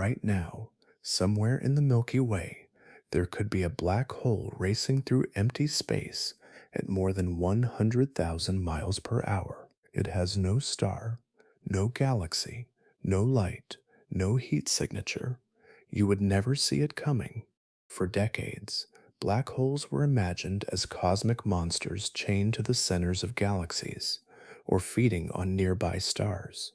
right now, somewhere in the Milky Way, there could be a black hole racing through empty space at more than 100,000 miles per hour. It has no star, no galaxy, no light, no heat signature. You would never see it coming. For decades, black holes were imagined as cosmic monsters chained to the centers of galaxies, or feeding on nearby stars.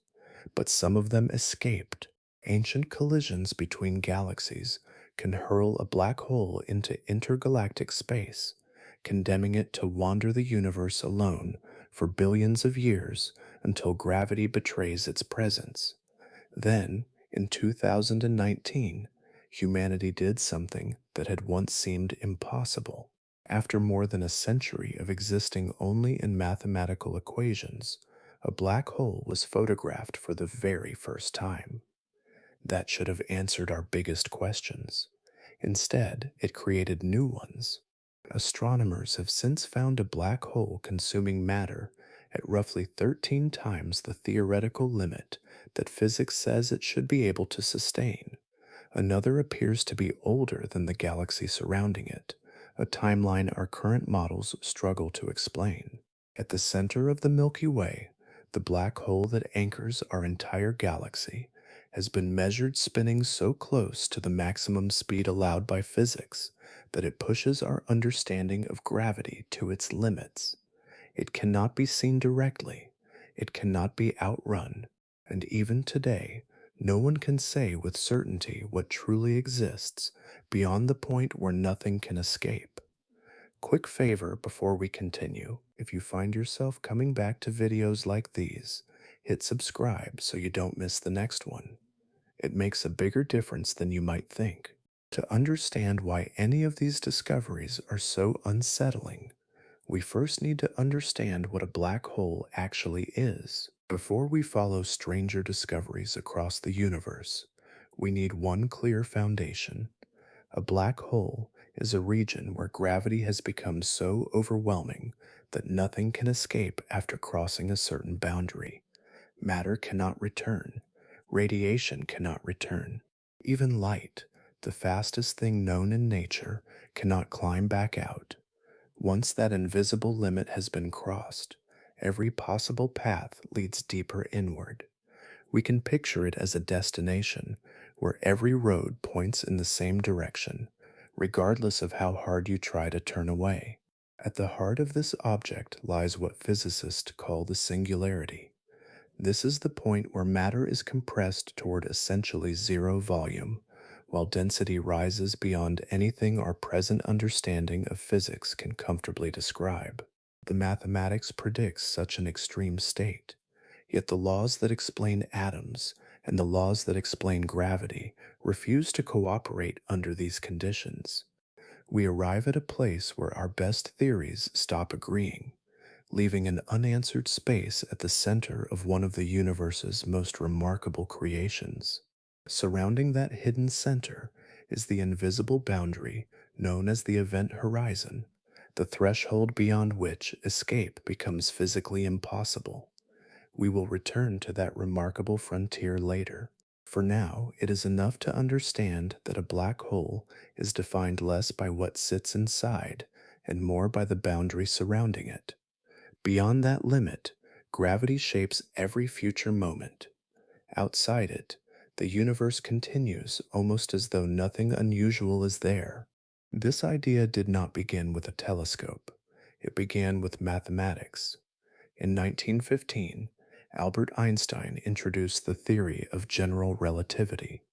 But some of them escaped. Ancient collisions between galaxies can hurl a black hole into intergalactic space, condemning it to wander the universe alone for billions of years until gravity betrays its presence. Then, in 2019, humanity did something that had once seemed impossible. After more than a century of existing only in mathematical equations, a black hole was photographed for the very first time. That should have answered our biggest questions. Instead, it created new ones. Astronomers have since found a black hole consuming matter at roughly 13 times the theoretical limit that physics says it should be able to sustain. Another appears to be older than the galaxy surrounding it, a timeline our current models struggle to explain. At the center of the Milky Way, the black hole that anchors our entire galaxy has been measured spinning so close to the maximum speed allowed by physics that it pushes our understanding of gravity to its limits. It cannot be seen directly, it cannot be outrun, and even today, no one can say with certainty what truly exists beyond the point where nothing can escape. Quick favor before we continue. If you find yourself coming back to videos like these, hit subscribe so you don't miss the next one. It makes a bigger difference than you might think. To understand why any of these discoveries are so unsettling, we first need to understand what a black hole actually is. Before we follow stranger discoveries across the universe, we need one clear foundation. A black hole is a region where gravity has become so overwhelming that nothing can escape after crossing a certain boundary. Matter cannot return. Radiation cannot return. Even light, the fastest thing known in nature, cannot climb back out. Once that invisible limit has been crossed, every possible path leads deeper inward. We can picture it as a destination where every road points in the same direction, regardless of how hard you try to turn away. At the heart of this object lies what physicists call the singularity. This is the point where matter is compressed toward essentially zero volume, while density rises beyond anything our present understanding of physics can comfortably describe. The mathematics predicts such an extreme state, yet the laws that explain atoms and the laws that explain gravity refuse to cooperate under these conditions. We arrive at a place where our best theories stop agreeing, leaving an unanswered space at the center of one of the universe's most remarkable creations. Surrounding that hidden center is the invisible boundary known as the event horizon, the threshold beyond which escape becomes physically impossible. We will return to that remarkable frontier later. For now, it is enough to understand that a black hole is defined less by what sits inside and more by the boundary surrounding it. Beyond that limit, gravity shapes every future moment. Outside it, the universe continues almost as though nothing unusual is there. This idea did not begin with a telescope. It began with mathematics. In 1915, Albert Einstein introduced the theory of general relativity,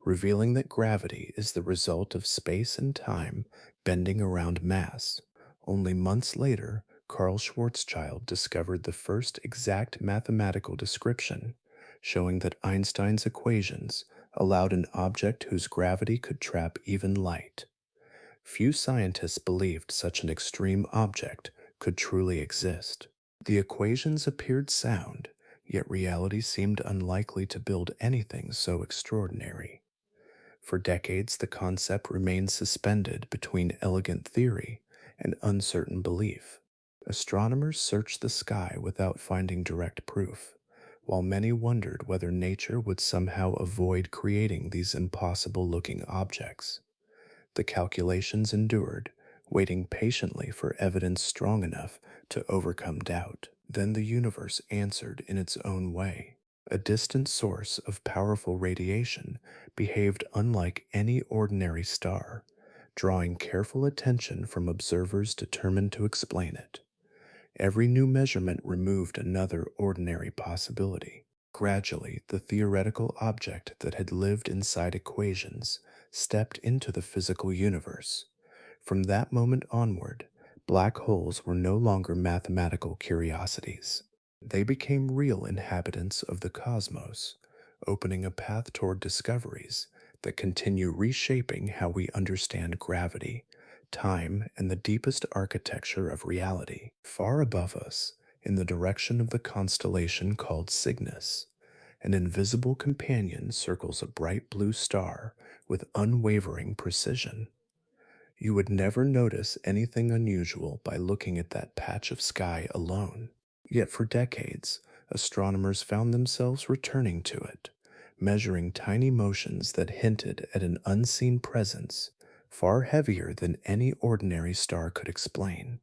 revealing that gravity is the result of space and time bending around mass. Only months later, Carl Schwarzschild discovered the first exact mathematical description, showing that Einstein's equations allowed an object whose gravity could trap even light. Few scientists believed such an extreme object could truly exist. The equations appeared sound, yet reality seemed unlikely to build anything so extraordinary. For decades, the concept remained suspended between elegant theory and uncertain belief. Astronomers searched the sky without finding direct proof, While many wondered whether nature would somehow avoid creating these impossible looking objects, the calculations endured, waiting patiently for evidence strong enough to overcome doubt. Then the universe answered in its own way. A distant source of powerful radiation behaved unlike any ordinary star, drawing careful attention from observers determined to explain it. Every new measurement removed another ordinary possibility. Gradually, the theoretical object that had lived inside equations stepped into the physical universe. From that moment onward, black holes were no longer mathematical curiosities. They became real inhabitants of the cosmos, opening a path toward discoveries that continue reshaping how we understand gravity, time, and the deepest architecture of reality. Far above us, in the direction of the constellation called Cygnus, an invisible companion circles a bright blue star with unwavering precision. You would never notice anything unusual by looking at that patch of sky alone. Yet for decades, astronomers found themselves returning to it, measuring tiny motions that hinted at an unseen presence far heavier than any ordinary star could explain.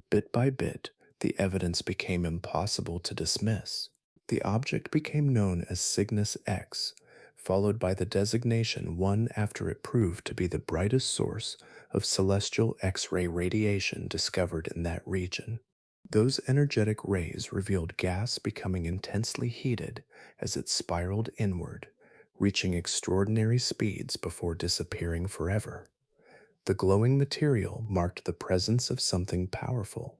Bit by bit, the evidence became impossible to dismiss. The object became known as Cygnus X, followed by the designation one after it proved to be the brightest source of celestial X ray radiation discovered in that region. Those energetic rays revealed gas becoming intensely heated as it spiraled inward, reaching extraordinary speeds before disappearing forever. The glowing material marked the presence of something powerful,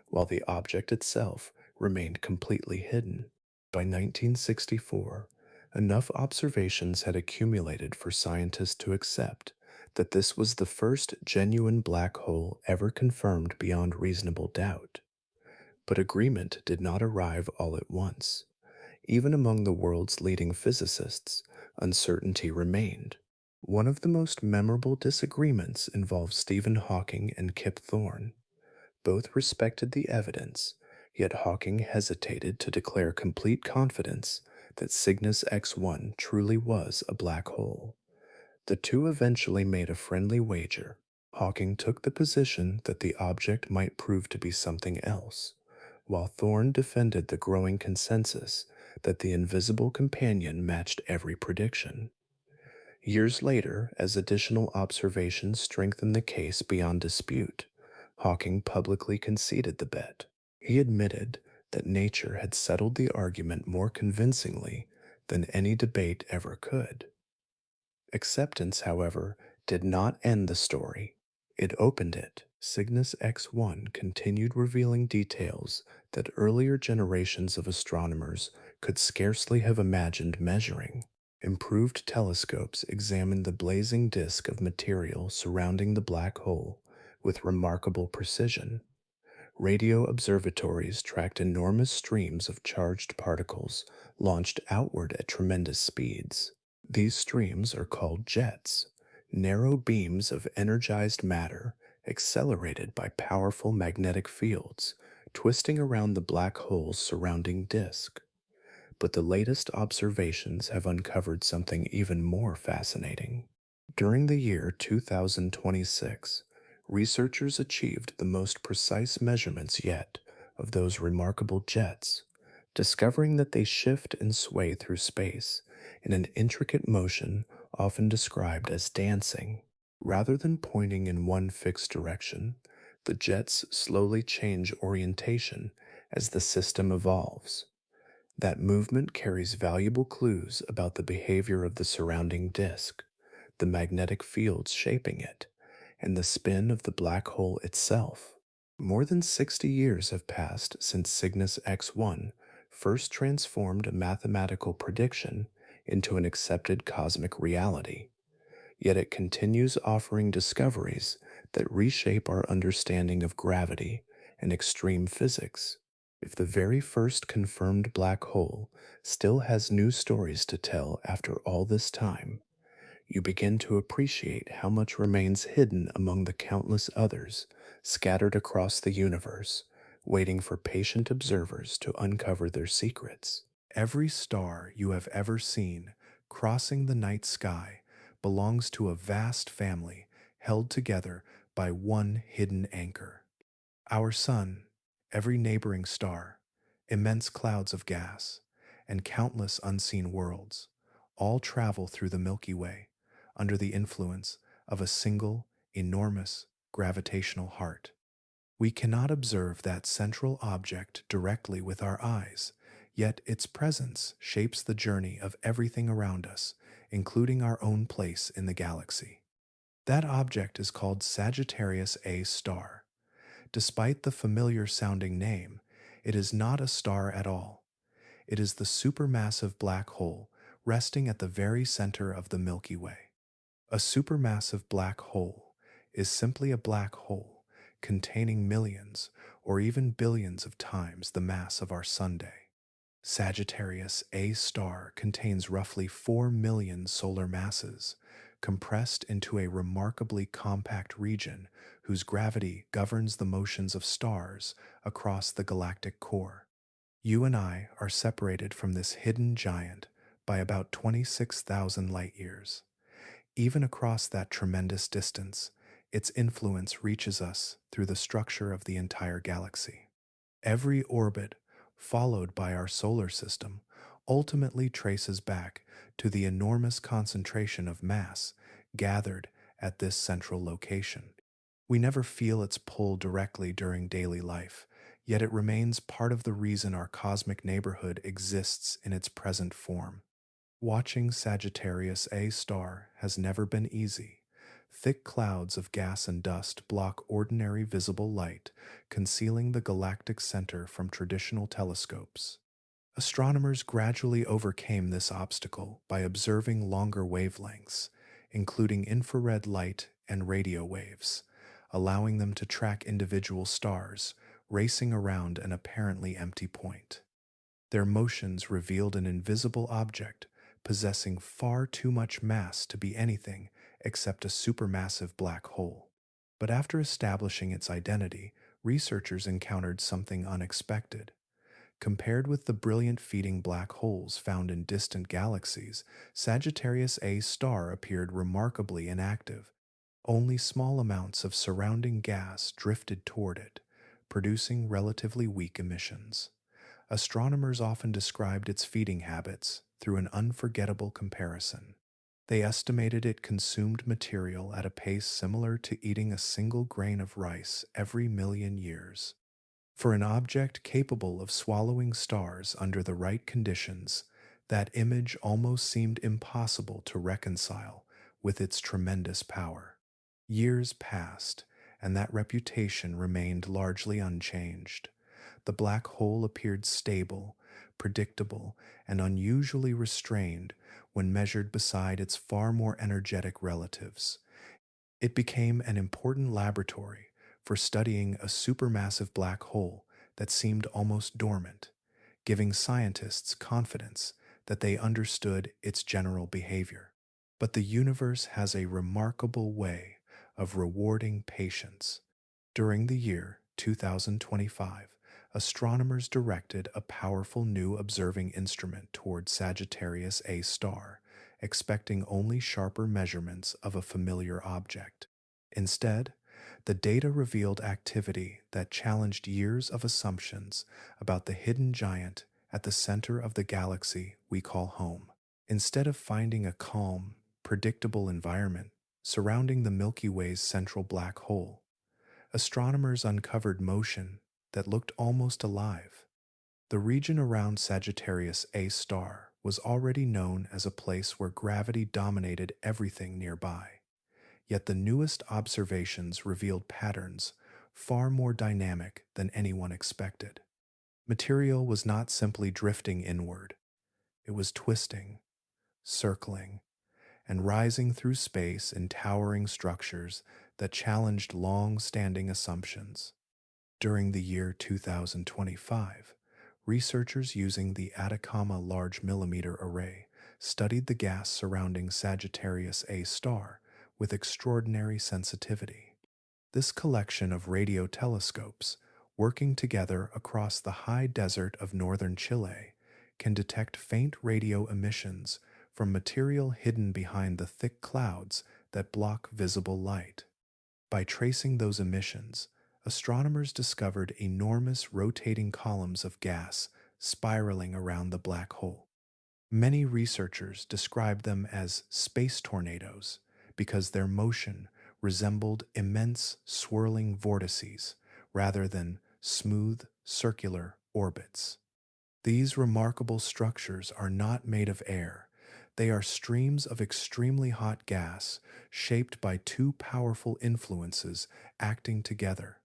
while the object itself remained completely hidden. By 1964, enough observations had accumulated for scientists to accept that this was the first genuine black hole ever confirmed beyond reasonable doubt. But agreement did not arrive all at once. Even among the world's leading physicists, uncertainty remained. One of the most memorable disagreements involved Stephen Hawking and Kip Thorne. Both respected the evidence, yet Hawking hesitated to declare complete confidence that Cygnus X1 truly was a black hole. The two eventually made a friendly wager. Hawking took the position that the object might prove to be something else, while Thorne defended the growing consensus that the invisible companion matched every prediction. Years later, as additional observations strengthened the case beyond dispute, Hawking publicly conceded the bet. He admitted that nature had settled the argument more convincingly than any debate ever could. Acceptance, however, did not end the story. It opened it. Cygnus X1 continued revealing details that earlier generations of astronomers could scarcely have imagined measuring. Improved telescopes examined the blazing disk of material surrounding the black hole with remarkable precision. Radio observatories tracked enormous streams of charged particles launched outward at tremendous speeds. These streams are called jets, narrow beams of energized matter accelerated by powerful magnetic fields, twisting around the black hole's surrounding disk. But the latest observations have uncovered something even more fascinating. During the year 2026, researchers achieved the most precise measurements yet of those remarkable jets, discovering that they shift and sway through space in an intricate motion often described as dancing. Rather than pointing in one fixed direction, the jets slowly change orientation as the system evolves. That movement carries valuable clues about the behavior of the surrounding disk, the magnetic fields shaping it, and the spin of the black hole itself. More than 60 years have passed since Cygnus X1 first transformed a mathematical prediction into an accepted cosmic reality, yet it continues offering discoveries that reshape our understanding of gravity and extreme physics. If the very first confirmed black hole still has new stories to tell after all this time, you begin to appreciate how much remains hidden among the countless others scattered across the universe, waiting for patient observers to uncover their secrets. Every star you have ever seen crossing the night sky belongs to a vast family held together by one hidden anchor. Our sun, every neighboring star, immense clouds of gas, and countless unseen worlds all travel through the Milky Way under the influence of a single, enormous gravitational heart. We cannot observe that central object directly with our eyes, yet its presence shapes the journey of everything around us, including our own place in the galaxy. That object is called Sagittarius A star. Despite the familiar sounding name, it is not a star at all. It is the supermassive black hole resting at the very center of the Milky Way. A supermassive black hole is simply a black hole containing millions or even billions of times the mass of our Sunday. Sagittarius A star contains roughly 4 million solar masses, compressed into a remarkably compact region whose gravity governs the motions of stars across the galactic core. You and I are separated from this hidden giant by about 26,000 light years. Even across that tremendous distance, its influence reaches us through the structure of the entire galaxy. Every orbit followed by our solar system ultimately traces back to the enormous concentration of mass gathered at this central location. We never feel its pull directly during daily life, yet it remains part of the reason our cosmic neighborhood exists in its present form. Watching Sagittarius A star has never been easy. Thick clouds of gas and dust block ordinary visible light, concealing the galactic center from traditional telescopes. Astronomers gradually overcame this obstacle by observing longer wavelengths, including infrared light and radio waves, allowing them to track individual stars racing around an apparently empty point. Their motions revealed an invisible object possessing far too much mass to be anything except a supermassive black hole. But after establishing its identity, researchers encountered something unexpected. Compared with the brilliant feeding black holes found in distant galaxies, Sagittarius A star appeared remarkably inactive. Only small amounts of surrounding gas drifted toward it, producing relatively weak emissions. Astronomers often described its feeding habits through an unforgettable comparison. They estimated it consumed material at a pace similar to eating a single grain of rice every million years. For an object capable of swallowing stars under the right conditions, that image almost seemed impossible to reconcile with its tremendous power. Years passed, and that reputation remained largely unchanged. The black hole appeared stable, predictable, and unusually restrained when measured beside its far more energetic relatives. It became an important laboratory for studying a supermassive black hole that seemed almost dormant, giving scientists confidence that they understood its general behavior. But the universe has a remarkable way of rewarding patience. During the year 2025, astronomers directed a powerful new observing instrument toward Sagittarius A star, expecting only sharper measurements of a familiar object. Instead, the data revealed activity that challenged years of assumptions about the hidden giant at the center of the galaxy we call home. Instead of finding a calm, predictable environment surrounding the Milky Way's central black hole, astronomers uncovered motion that looked almost alive. The region around Sagittarius A star was already known as a place where gravity dominated everything nearby. Yet the newest observations revealed patterns far more dynamic than anyone expected. Material was not simply drifting inward, it was twisting, circling, and rising through space in towering structures that challenged long-standing assumptions. During the year 2025, researchers using the Atacama Large Millimeter Array studied the gas surrounding Sagittarius A star with extraordinary sensitivity. This collection of radio telescopes, working together across the high desert of northern Chile, can detect faint radio emissions from material hidden behind the thick clouds that block visible light. By tracing those emissions, astronomers discovered enormous rotating columns of gas spiraling around the black hole. Many researchers describe them as space tornadoes because their motion resembled immense swirling vortices rather than smooth circular orbits. These remarkable structures are not made of air. They are streams of extremely hot gas shaped by two powerful influences acting together.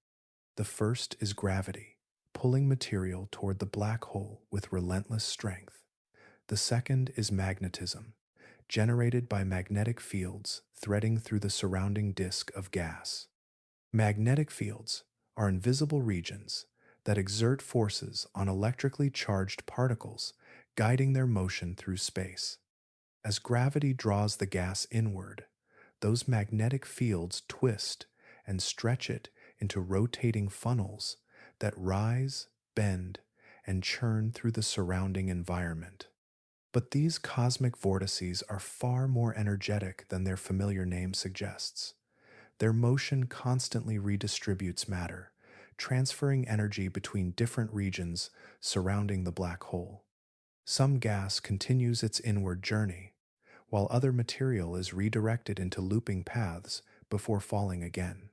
The first is gravity, pulling material toward the black hole with relentless strength. The second is magnetism, generated by magnetic fields threading through the surrounding disk of gas. Magnetic fields are invisible regions that exert forces on electrically charged particles, guiding their motion through space. As gravity draws the gas inward, those magnetic fields twist and stretch it into rotating funnels that rise, bend, and churn through the surrounding environment. But these cosmic vortices are far more energetic than their familiar name suggests. Their motion constantly redistributes matter, transferring energy between different regions surrounding the black hole. Some gas continues its inward journey, while other material is redirected into looping paths before falling again.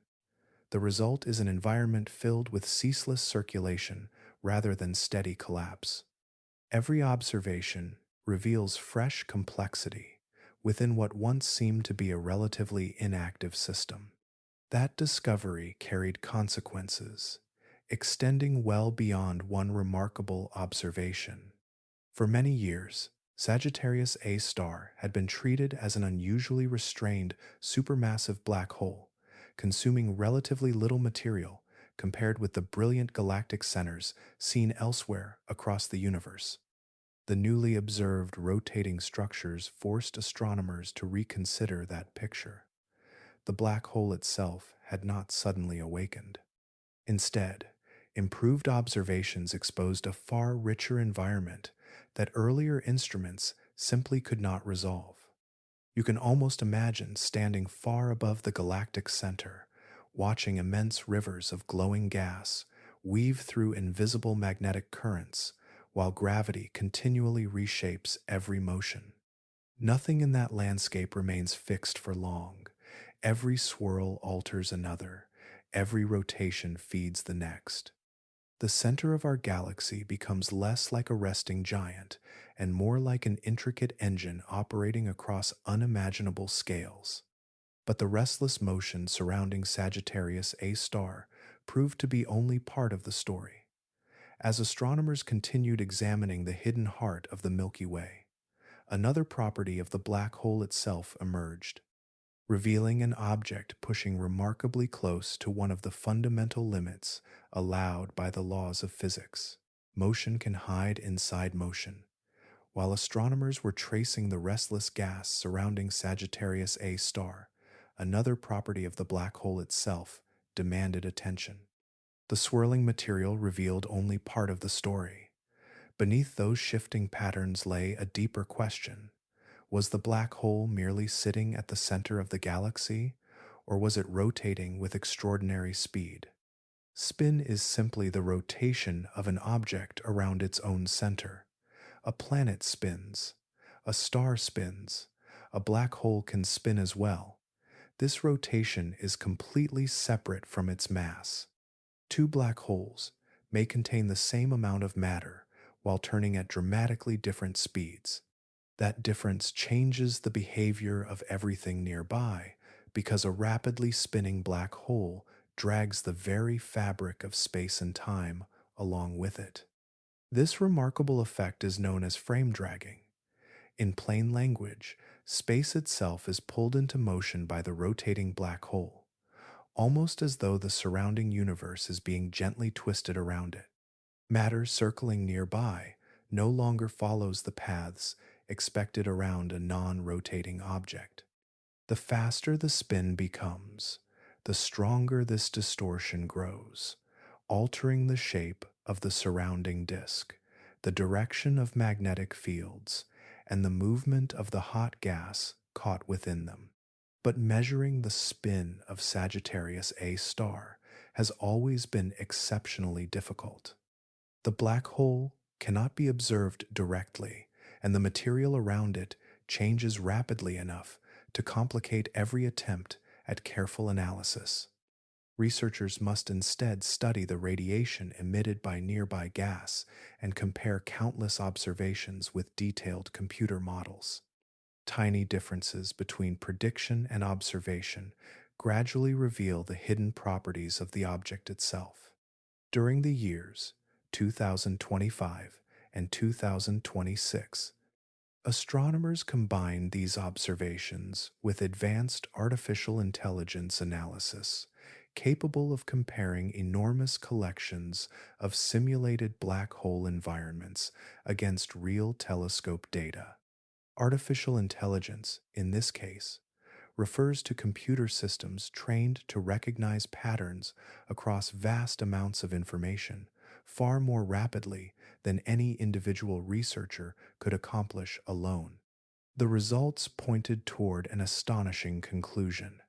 The result is an environment filled with ceaseless circulation rather than steady collapse. Every observation reveals fresh complexity within what once seemed to be a relatively inactive system. That discovery carried consequences, extending well beyond one remarkable observation. For many years, Sagittarius A star had been treated as an unusually restrained supermassive black hole, consuming relatively little material compared with the brilliant galactic centers seen elsewhere across the universe. The newly observed rotating structures forced astronomers to reconsider that picture. The black hole itself had not suddenly awakened. Instead, improved observations exposed a far richer environment that earlier instruments simply could not resolve. You can almost imagine standing far above the galactic center, watching immense rivers of glowing gas weave through invisible magnetic currents while gravity continually reshapes every motion. Nothing in that landscape remains fixed for long. Every swirl alters another. Every rotation feeds the next. The center of our galaxy becomes less like a resting giant and more like an intricate engine operating across unimaginable scales. But the restless motion surrounding Sagittarius A star proved to be only part of the story. As astronomers continued examining the hidden heart of the Milky Way, another property of the black hole itself emerged, revealing an object pushing remarkably close to one of the fundamental limits allowed by the laws of physics. Motion can hide inside motion. While astronomers were tracing the restless gas surrounding Sagittarius A star, another property of the black hole itself demanded attention. The swirling material revealed only part of the story. Beneath those shifting patterns lay a deeper question. Was the black hole merely sitting at the center of the galaxy, or was it rotating with extraordinary speed? Spin is simply the rotation of an object around its own center. A planet spins, a star spins, a black hole can spin as well. This rotation is completely separate from its mass. Two black holes may contain the same amount of matter while turning at dramatically different speeds. That difference changes the behavior of everything nearby because a rapidly spinning black hole drags the very fabric of space and time along with it. This remarkable effect is known as frame dragging. In plain language, space itself is pulled into motion by the rotating black hole, almost as though the surrounding universe is being gently twisted around it. Matter circling nearby no longer follows the paths expected around a non-rotating object. The faster the spin becomes, the stronger this distortion grows, altering the shape of the surrounding disk, the direction of magnetic fields, and the movement of the hot gas caught within them. But measuring the spin of Sagittarius A star has always been exceptionally difficult. The black hole cannot be observed directly, and the material around it changes rapidly enough to complicate every attempt at careful analysis. Researchers must instead study the radiation emitted by nearby gas and compare countless observations with detailed computer models. Tiny differences between prediction and observation gradually reveal the hidden properties of the object itself. During the years 2025 and 2026, astronomers combined these observations with advanced artificial intelligence analysis, capable of comparing enormous collections of simulated black hole environments against real telescope data. Artificial intelligence, in this case, refers to computer systems trained to recognize patterns across vast amounts of information far more rapidly than any individual researcher could accomplish alone. The results pointed toward an astonishing conclusion.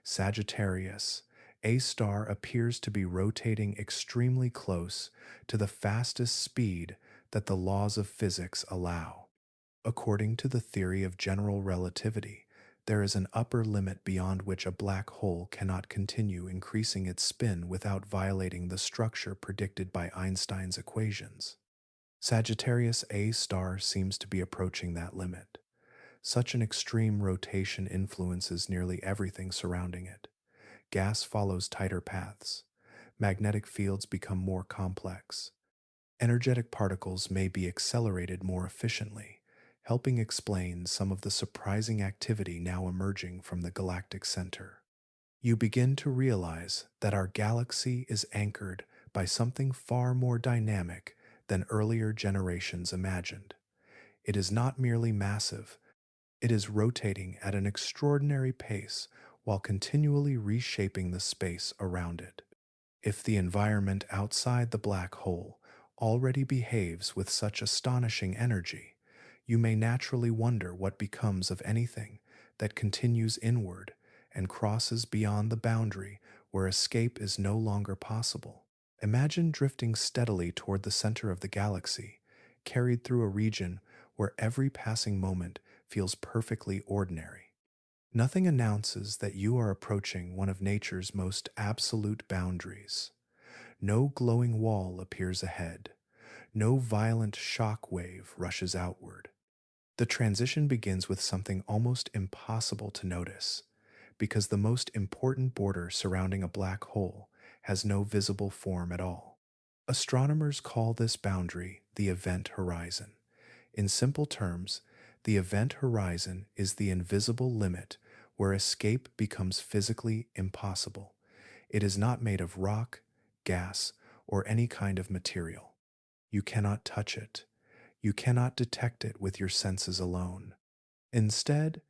Sagittarius, A star appears to be rotating extremely close to the fastest speed that the laws of physics allow. According to the theory of general relativity, there is an upper limit beyond which a black hole cannot continue increasing its spin without violating the structure predicted by Einstein's equations. Sagittarius A star seems to be approaching that limit. Such an extreme rotation influences nearly everything surrounding it. Gas follows tighter paths. Magnetic fields become more complex. Energetic particles may be accelerated more efficiently, helping explain some of the surprising activity now emerging from the galactic center. You begin to realize that our galaxy is anchored by something far more dynamic than earlier generations imagined. It is not merely massive, it is rotating at an extraordinary pace while continually reshaping the space around it. If the environment outside the black hole already behaves with such astonishing energy, you may naturally wonder what becomes of anything that continues inward and crosses beyond the boundary where escape is no longer possible. Imagine drifting steadily toward the center of the galaxy, carried through a region where every passing moment feels perfectly ordinary. Nothing announces that you are approaching one of nature's most absolute boundaries. No glowing wall appears ahead. No violent shock wave rushes outward. The transition begins with something almost impossible to notice, because the most important border surrounding a black hole has no visible form at all. Astronomers call this boundary the event horizon. In simple terms, the event horizon is the invisible limit where escape becomes physically impossible. It is not made of rock, gas, or any kind of material. You cannot touch it. You cannot detect it with your senses alone. Instead,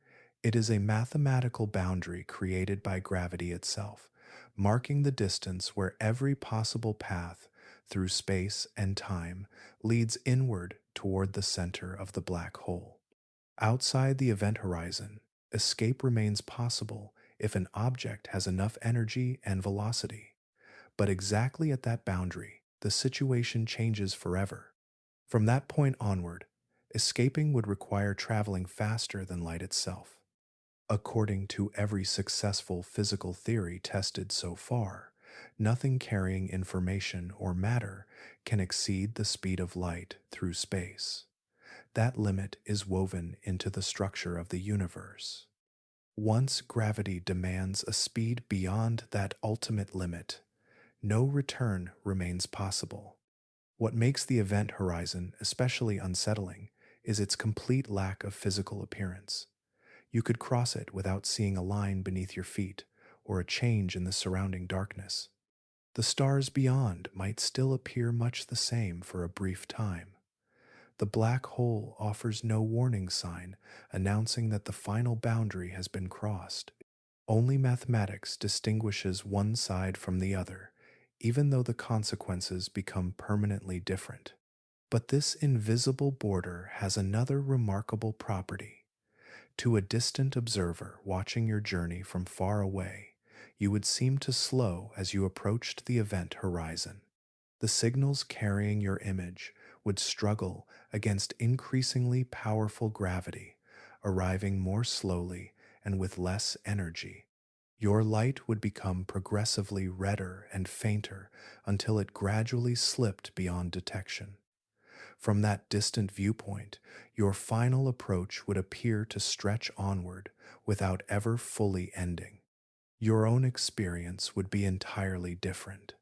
it is a mathematical boundary created by gravity itself, marking the distance where every possible path through space and time leads inward toward the center of the black hole. Outside the event horizon, escape remains possible if an object has enough energy and velocity. But exactly at that boundary, the situation changes forever. From that point onward, escaping would require traveling faster than light itself. According to every successful physical theory tested so far, nothing carrying information or matter can exceed the speed of light through space. That limit is woven into the structure of the universe. Once gravity demands a speed beyond that ultimate limit, no return remains possible. What makes the event horizon especially unsettling is its complete lack of physical appearance. You could cross it without seeing a line beneath your feet or a change in the surrounding darkness. The stars beyond might still appear much the same for a brief time. The black hole offers no warning sign announcing that the final boundary has been crossed. Only mathematics distinguishes one side from the other, even though the consequences become permanently different. But this invisible border has another remarkable property. To a distant observer watching your journey from far away, you would seem to slow as you approached the event horizon. The signals carrying your image would struggle against increasingly powerful gravity, arriving more slowly and with less energy. Your light would become progressively redder and fainter until it gradually slipped beyond detection. From that distant viewpoint, your final approach would appear to stretch onward without ever fully ending. Your own experience would be entirely different.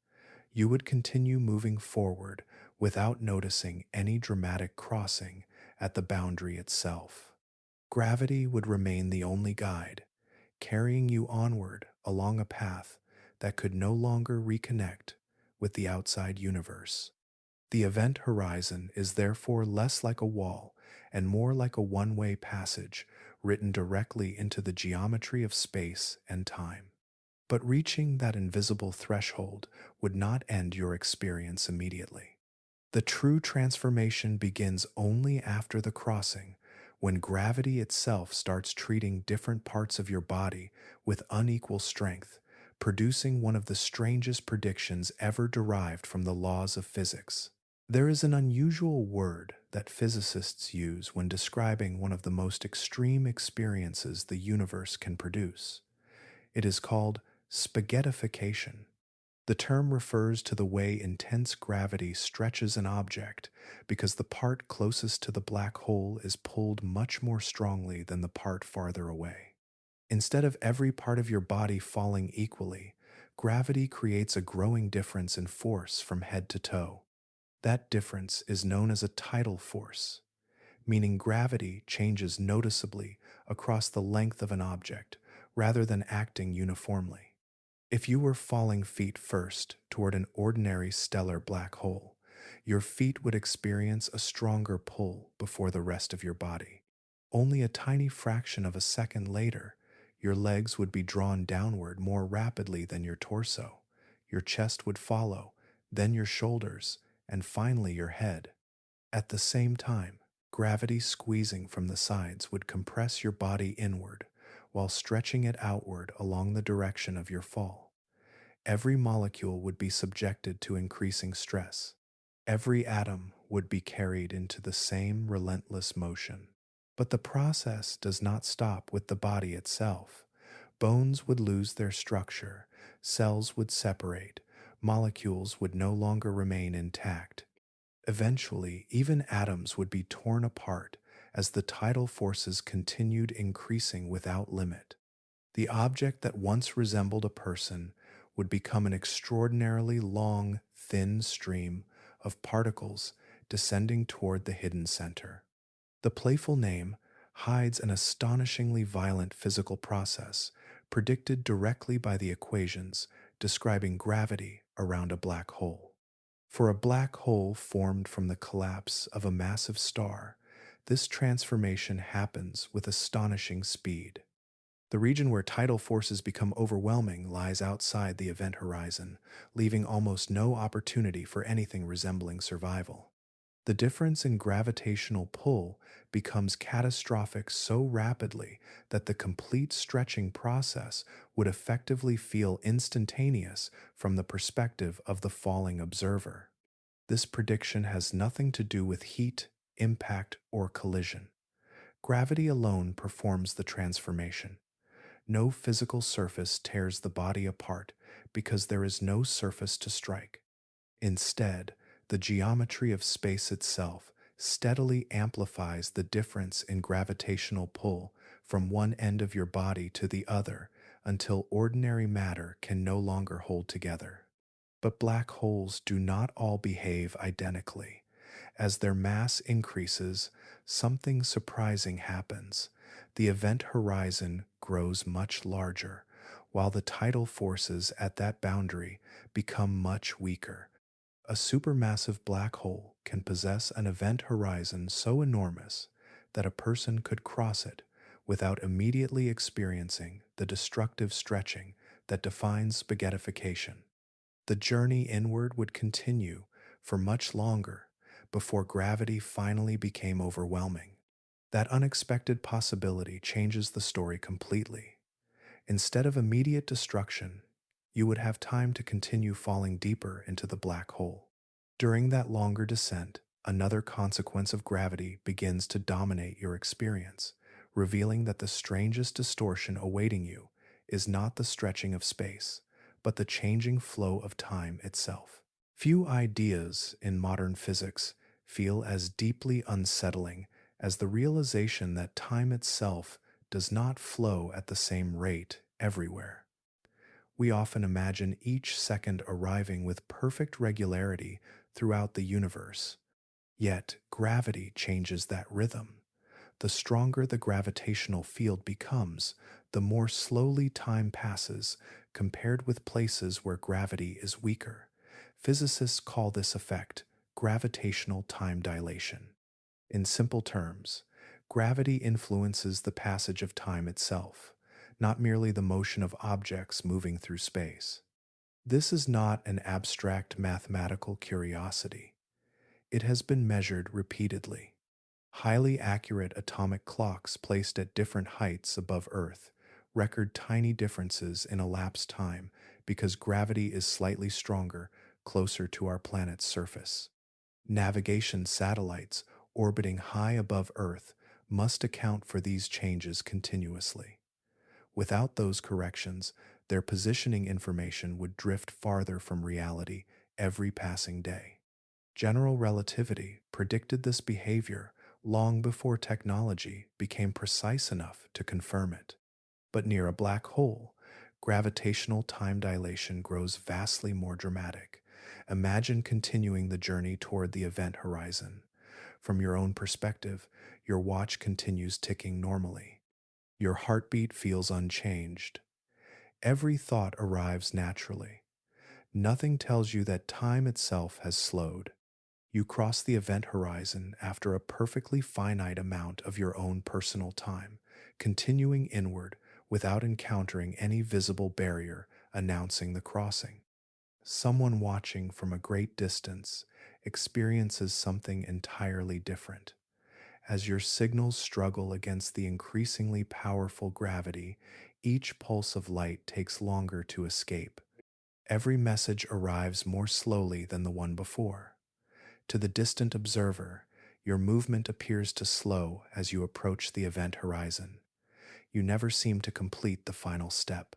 You would continue moving forward without noticing any dramatic crossing at the boundary itself. Gravity would remain the only guide, carrying you onward along a path that could no longer reconnect with the outside universe. The event horizon is therefore less like a wall and more like a one-way passage written directly into the geometry of space and time. But reaching that invisible threshold would not end your experience immediately. The true transformation begins only after the crossing, when gravity itself starts treating different parts of your body with unequal strength, producing one of the strangest predictions ever derived from the laws of physics. There is an unusual word that physicists use when describing one of the most extreme experiences the universe can produce. It is called spaghettification. The term refers to the way intense gravity stretches an object because the part closest to the black hole is pulled much more strongly than the part farther away. Instead of every part of your body falling equally, gravity creates a growing difference in force from head to toe. That difference is known as a tidal force, meaning gravity changes noticeably across the length of an object rather than acting uniformly. If you were falling feet first toward an ordinary stellar black hole, your feet would experience a stronger pull before the rest of your body. Only a tiny fraction of a second later, your legs would be drawn downward more rapidly than your torso. Your chest would follow, then your shoulders, and finally your head. At the same time, gravity squeezing from the sides would compress your body inward while stretching it outward along the direction of your fall. Every molecule would be subjected to increasing stress. Every atom would be carried into the same relentless motion. But the process does not stop with the body itself. Bones would lose their structure, cells would separate, molecules would no longer remain intact. Eventually, even atoms would be torn apart as the tidal forces continued increasing without limit. The object that once resembled a person would become an extraordinarily long, thin stream of particles descending toward the hidden center. The playful name hides an astonishingly violent physical process predicted directly by the equations describing gravity around a black hole. For a black hole formed from the collapse of a massive star, this transformation happens with astonishing speed. The region where tidal forces become overwhelming lies outside the event horizon, leaving almost no opportunity for anything resembling survival. The difference in gravitational pull becomes catastrophic so rapidly that the complete stretching process would effectively feel instantaneous from the perspective of the falling observer. This prediction has nothing to do with heat, impact, or collision. Gravity alone performs the transformation. No physical surface tears the body apart because there is no surface to strike. Instead, the geometry of space itself steadily amplifies the difference in gravitational pull from one end of your body to the other until ordinary matter can no longer hold together. But black holes do not all behave identically. As their mass increases, something surprising happens. The event horizon grows much larger, while the tidal forces at that boundary become much weaker. A supermassive black hole can possess an event horizon so enormous that a person could cross it without immediately experiencing the destructive stretching that defines spaghettification. The journey inward would continue for much longer, before gravity finally became overwhelming. That unexpected possibility changes the story completely. Instead of immediate destruction, you would have time to continue falling deeper into the black hole. During that longer descent, another consequence of gravity begins to dominate your experience, revealing that the strangest distortion awaiting you is not the stretching of space, but the changing flow of time itself. Few ideas in modern physics feel as deeply unsettling as the realization that time itself does not flow at the same rate everywhere. We often imagine each second arriving with perfect regularity throughout the universe. Yet, gravity changes that rhythm. The stronger the gravitational field becomes, the more slowly time passes compared with places where gravity is weaker. Physicists call this effect gravitational time dilation. In simple terms, gravity influences the passage of time itself, not merely the motion of objects moving through space. This is not an abstract mathematical curiosity. It has been measured repeatedly. Highly accurate atomic clocks placed at different heights above Earth record tiny differences in elapsed time because gravity is slightly stronger closer to our planet's surface. Navigation satellites orbiting high above Earth must account for these changes continuously. Without those corrections, their positioning information would drift farther from reality every passing day. General relativity predicted this behavior long before technology became precise enough to confirm it. But near a black hole, gravitational time dilation grows vastly more dramatic. Imagine continuing the journey toward the event horizon. From your own perspective, your watch continues ticking normally. Your heartbeat feels unchanged. Every thought arrives naturally. Nothing tells you that time itself has slowed. You cross the event horizon after a perfectly finite amount of your own personal time, continuing inward without encountering any visible barrier announcing the crossing. Someone watching from a great distance experiences something entirely different. As your signals struggle against the increasingly powerful gravity, each pulse of light takes longer to escape. Every message arrives more slowly than the one before. To the distant observer, your movement appears to slow as you approach the event horizon. You never seem to complete the final step.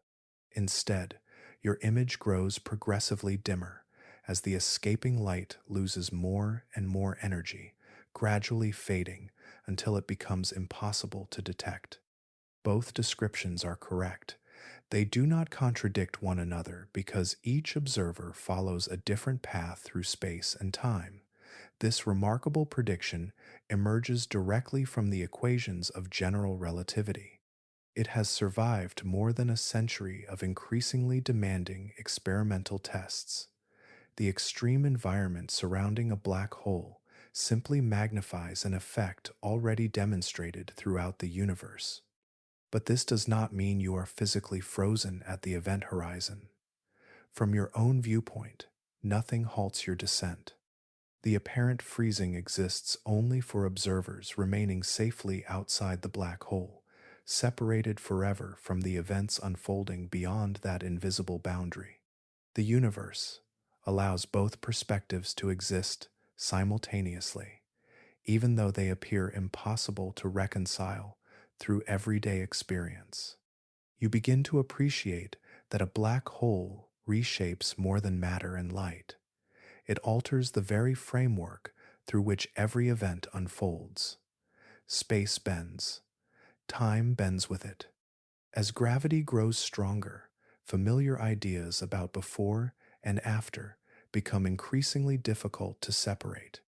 Instead, your image grows progressively dimmer as the escaping light loses more and more energy, gradually fading until it becomes impossible to detect. Both descriptions are correct. They do not contradict one another because each observer follows a different path through space and time. This remarkable prediction emerges directly from the equations of general relativity. It has survived more than a century of increasingly demanding experimental tests. The extreme environment surrounding a black hole simply magnifies an effect already demonstrated throughout the universe. But this does not mean you are physically frozen at the event horizon. From your own viewpoint, nothing halts your descent. The apparent freezing exists only for observers remaining safely outside the black hole, separated forever from the events unfolding beyond that invisible boundary. The universe allows both perspectives to exist simultaneously, even though they appear impossible to reconcile through everyday experience. You begin to appreciate that a black hole reshapes more than matter and light. It alters the very framework through which every event unfolds. Space bends. Time bends with it. As gravity grows stronger, familiar ideas about before and after become increasingly difficult to separate.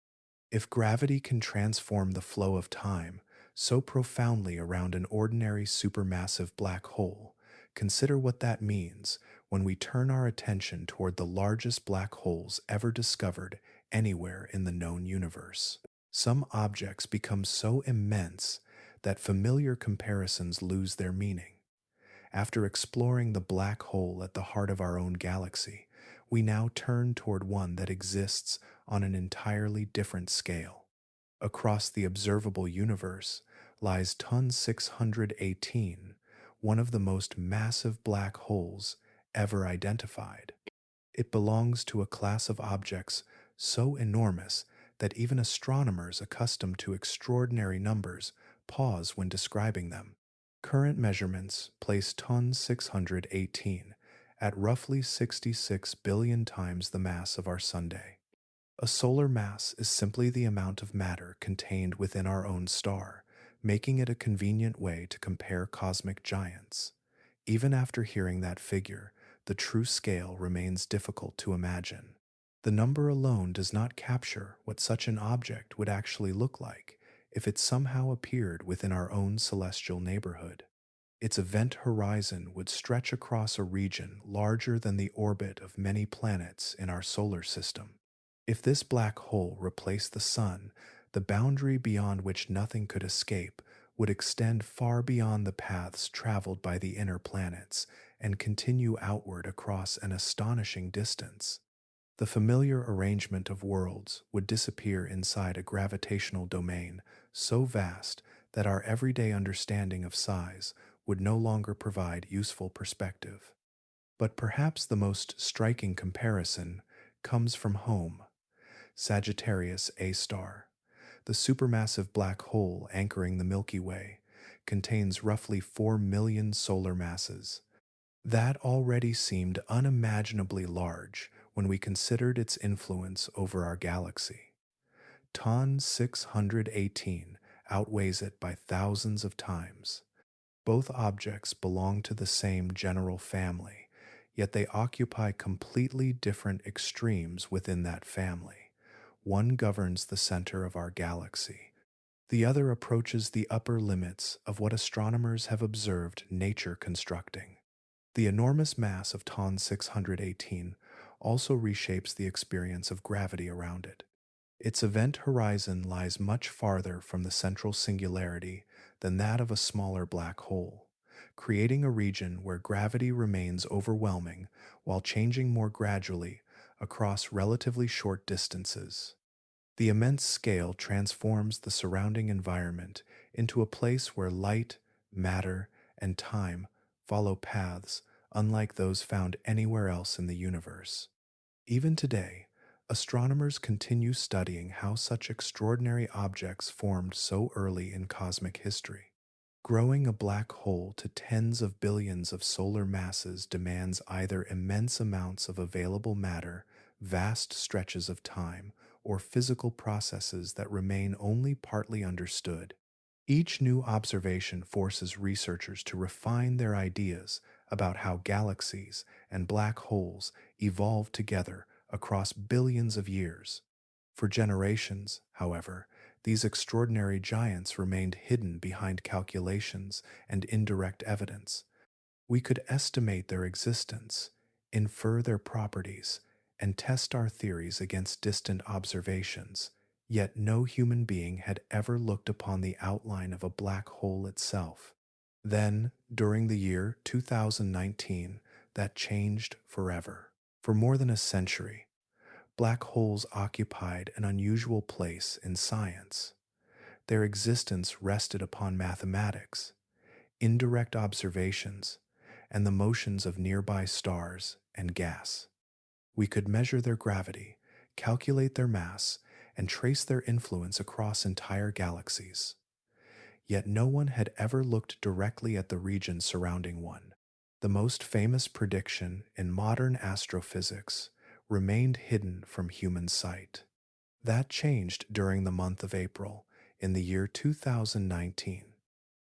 If gravity can transform the flow of time so profoundly around an ordinary supermassive black hole, consider what that means when we turn our attention toward the largest black holes ever discovered anywhere in the known universe. Some objects become so immense that familiar comparisons lose their meaning. After exploring the black hole at the heart of our own galaxy, we now turn toward one that exists on an entirely different scale. Across the observable universe lies Ton 618, one of the most massive black holes ever identified. It belongs to a class of objects so enormous that even astronomers accustomed to extraordinary numbers pause when describing them. Current measurements place Ton 618 at roughly 66 billion times the mass of our Sunday. A solar mass is simply the amount of matter contained within our own star, making it a convenient way to compare cosmic giants. Even after hearing that figure, the true scale remains difficult to imagine. The number alone does not capture what such an object would actually look like if it somehow appeared within our own celestial neighborhood. Its event horizon would stretch across a region larger than the orbit of many planets in our solar system. If this black hole replaced the Sun, the boundary beyond which nothing could escape would extend far beyond the paths traveled by the inner planets and continue outward across an astonishing distance. The familiar arrangement of worlds would disappear inside a gravitational domain so vast that our everyday understanding of size would no longer provide useful perspective. But perhaps the most striking comparison comes from home. Sagittarius A star, the supermassive black hole anchoring the Milky Way, contains roughly 4 million solar masses. That already seemed unimaginably large when we considered its influence over our galaxy. Ton 618 outweighs it by thousands of times. Both objects belong to the same general family, yet they occupy completely different extremes within that family. One governs the center of our galaxy. The other approaches the upper limits of what astronomers have observed nature constructing. The enormous mass of Ton 618 also reshapes the experience of gravity around it. Its event horizon lies much farther from the central singularity than that of a smaller black hole, creating a region where gravity remains overwhelming while changing more gradually across relatively short distances. The immense scale transforms the surrounding environment into a place where light, matter, and time follow paths unlike those found anywhere else in the universe. Even today, astronomers continue studying how such extraordinary objects formed so early in cosmic history. Growing a black hole to tens of billions of solar masses demands either immense amounts of available matter, vast stretches of time, or physical processes that remain only partly understood. Each new observation forces researchers to refine their ideas about how galaxies and black holes evolved together across billions of years. For generations, however, these extraordinary giants remained hidden behind calculations and indirect evidence. We could estimate their existence, infer their properties, and test our theories against distant observations, yet no human being had ever looked upon the outline of a black hole itself. Then, during the year 2019, that changed forever. For more than a century, black holes occupied an unusual place in science. Their existence rested upon mathematics, indirect observations, and the motions of nearby stars and gas. We could measure their gravity, calculate their mass, and trace their influence across entire galaxies. Yet no one had ever looked directly at the region surrounding one. The most famous prediction in modern astrophysics remained hidden from human sight. That changed during the month of April in the year 2019.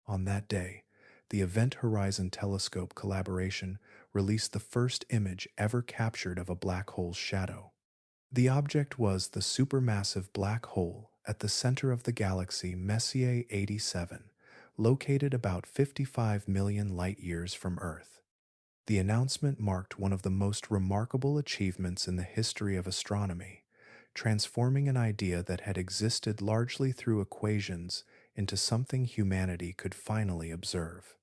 On that day, the Event Horizon Telescope collaboration released the first image ever captured of a black hole's shadow. The object was the supermassive black hole at the center of the galaxy Messier 87, located about 55 million light-years from Earth. The announcement marked one of the most remarkable achievements in the history of astronomy, transforming an idea that had existed largely through equations into something humanity could finally observe.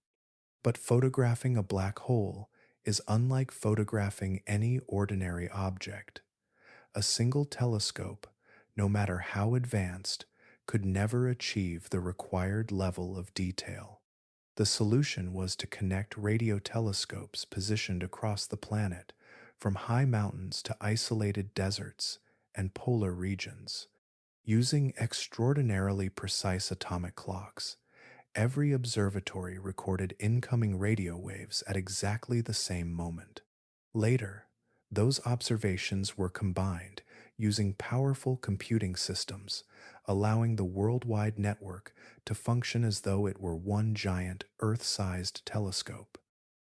But photographing a black hole is unlike photographing any ordinary object. A single telescope, no matter how advanced, could never achieve the required level of detail. The solution was to connect radio telescopes positioned across the planet, from high mountains to isolated deserts and polar regions. Using extraordinarily precise atomic clocks, every observatory recorded incoming radio waves at exactly the same moment. Later, those observations were combined using powerful computing systems, allowing the worldwide network to function as though it were one giant Earth-sized telescope.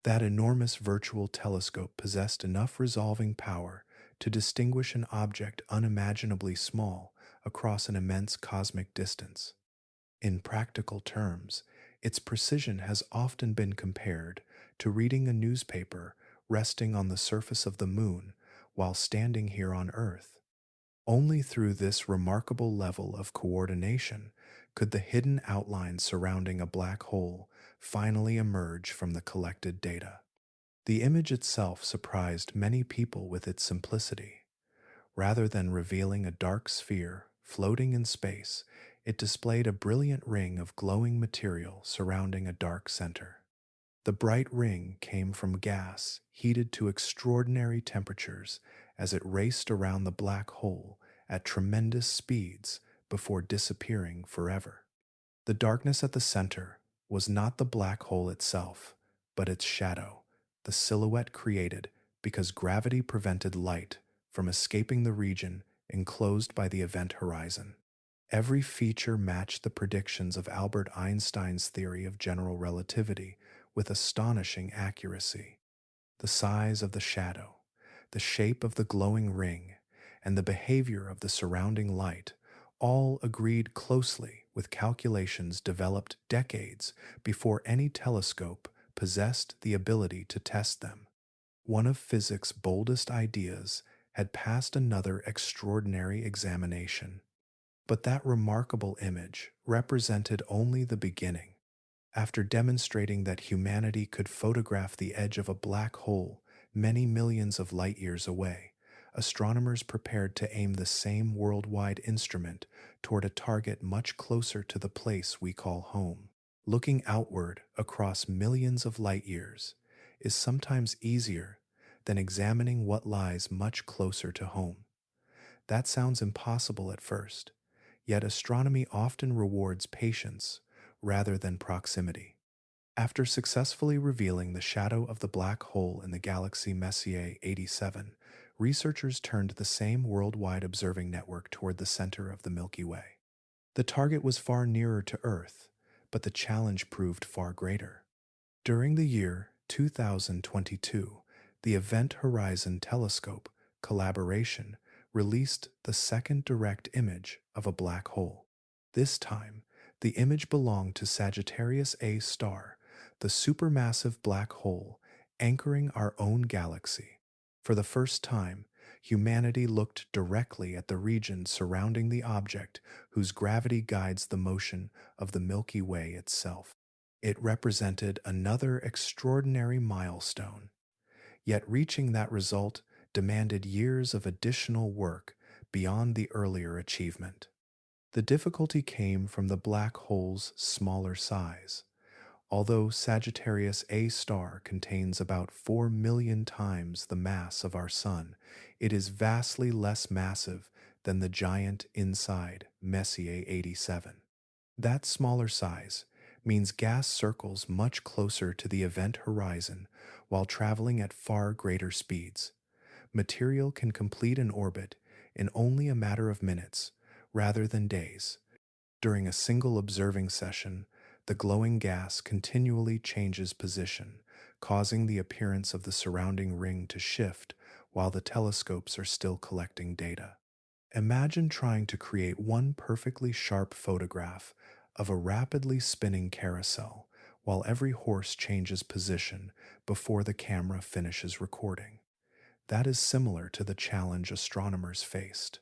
That enormous virtual telescope possessed enough resolving power to distinguish an object unimaginably small across an immense cosmic distance. In practical terms, its precision has often been compared to reading a newspaper resting on the surface of the moon while standing here on Earth. Only through this remarkable level of coordination could the hidden outlines surrounding a black hole finally emerge from the collected data. The image itself surprised many people with its simplicity. Rather than revealing a dark sphere floating in space, it displayed a brilliant ring of glowing material surrounding a dark center. The bright ring came from gas heated to extraordinary temperatures as it raced around the black hole at tremendous speeds before disappearing forever. The darkness at the center was not the black hole itself, but its shadow, the silhouette created because gravity prevented light from escaping the region enclosed by the event horizon. Every feature matched the predictions of Albert Einstein's theory of general relativity with astonishing accuracy. The size of the shadow, the shape of the glowing ring, and the behavior of the surrounding light all agreed closely with calculations developed decades before any telescope possessed the ability to test them. One of physics' boldest ideas had passed another extraordinary examination. But that remarkable image represented only the beginning. After demonstrating that humanity could photograph the edge of a black hole many millions of light years away, astronomers prepared to aim the same worldwide instrument toward a target much closer to the place we call home. Looking outward across millions of light years is sometimes easier than examining what lies much closer to home. That sounds impossible at first, yet astronomy often rewards patience rather than proximity. After successfully revealing the shadow of the black hole in the galaxy Messier 87, researchers turned the same worldwide observing network toward the center of the Milky Way. The target was far nearer to Earth, but the challenge proved far greater. During the year 2022, the Event Horizon Telescope collaboration released the second direct image of a black hole. This time, the image belonged to Sagittarius A star, the supermassive black hole anchoring our own galaxy. For the first time, humanity looked directly at the region surrounding the object whose gravity guides the motion of the Milky Way itself. It represented another extraordinary milestone. Yet reaching that result demanded years of additional work beyond the earlier achievement. The difficulty came from the black hole's smaller size. Although Sagittarius A star contains about 4 million times the mass of our Sun, it is vastly less massive than the giant inside Messier 87. That smaller size means gas circles much closer to the event horizon while traveling at far greater speeds. Material can complete an orbit in only a matter of minutes rather than days. During a single observing session, the glowing gas continually changes position, causing the appearance of the surrounding ring to shift while the telescopes are still collecting data. Imagine trying to create one perfectly sharp photograph of a rapidly spinning carousel while every horse changes position before the camera finishes recording. That is similar to the challenge astronomers faced.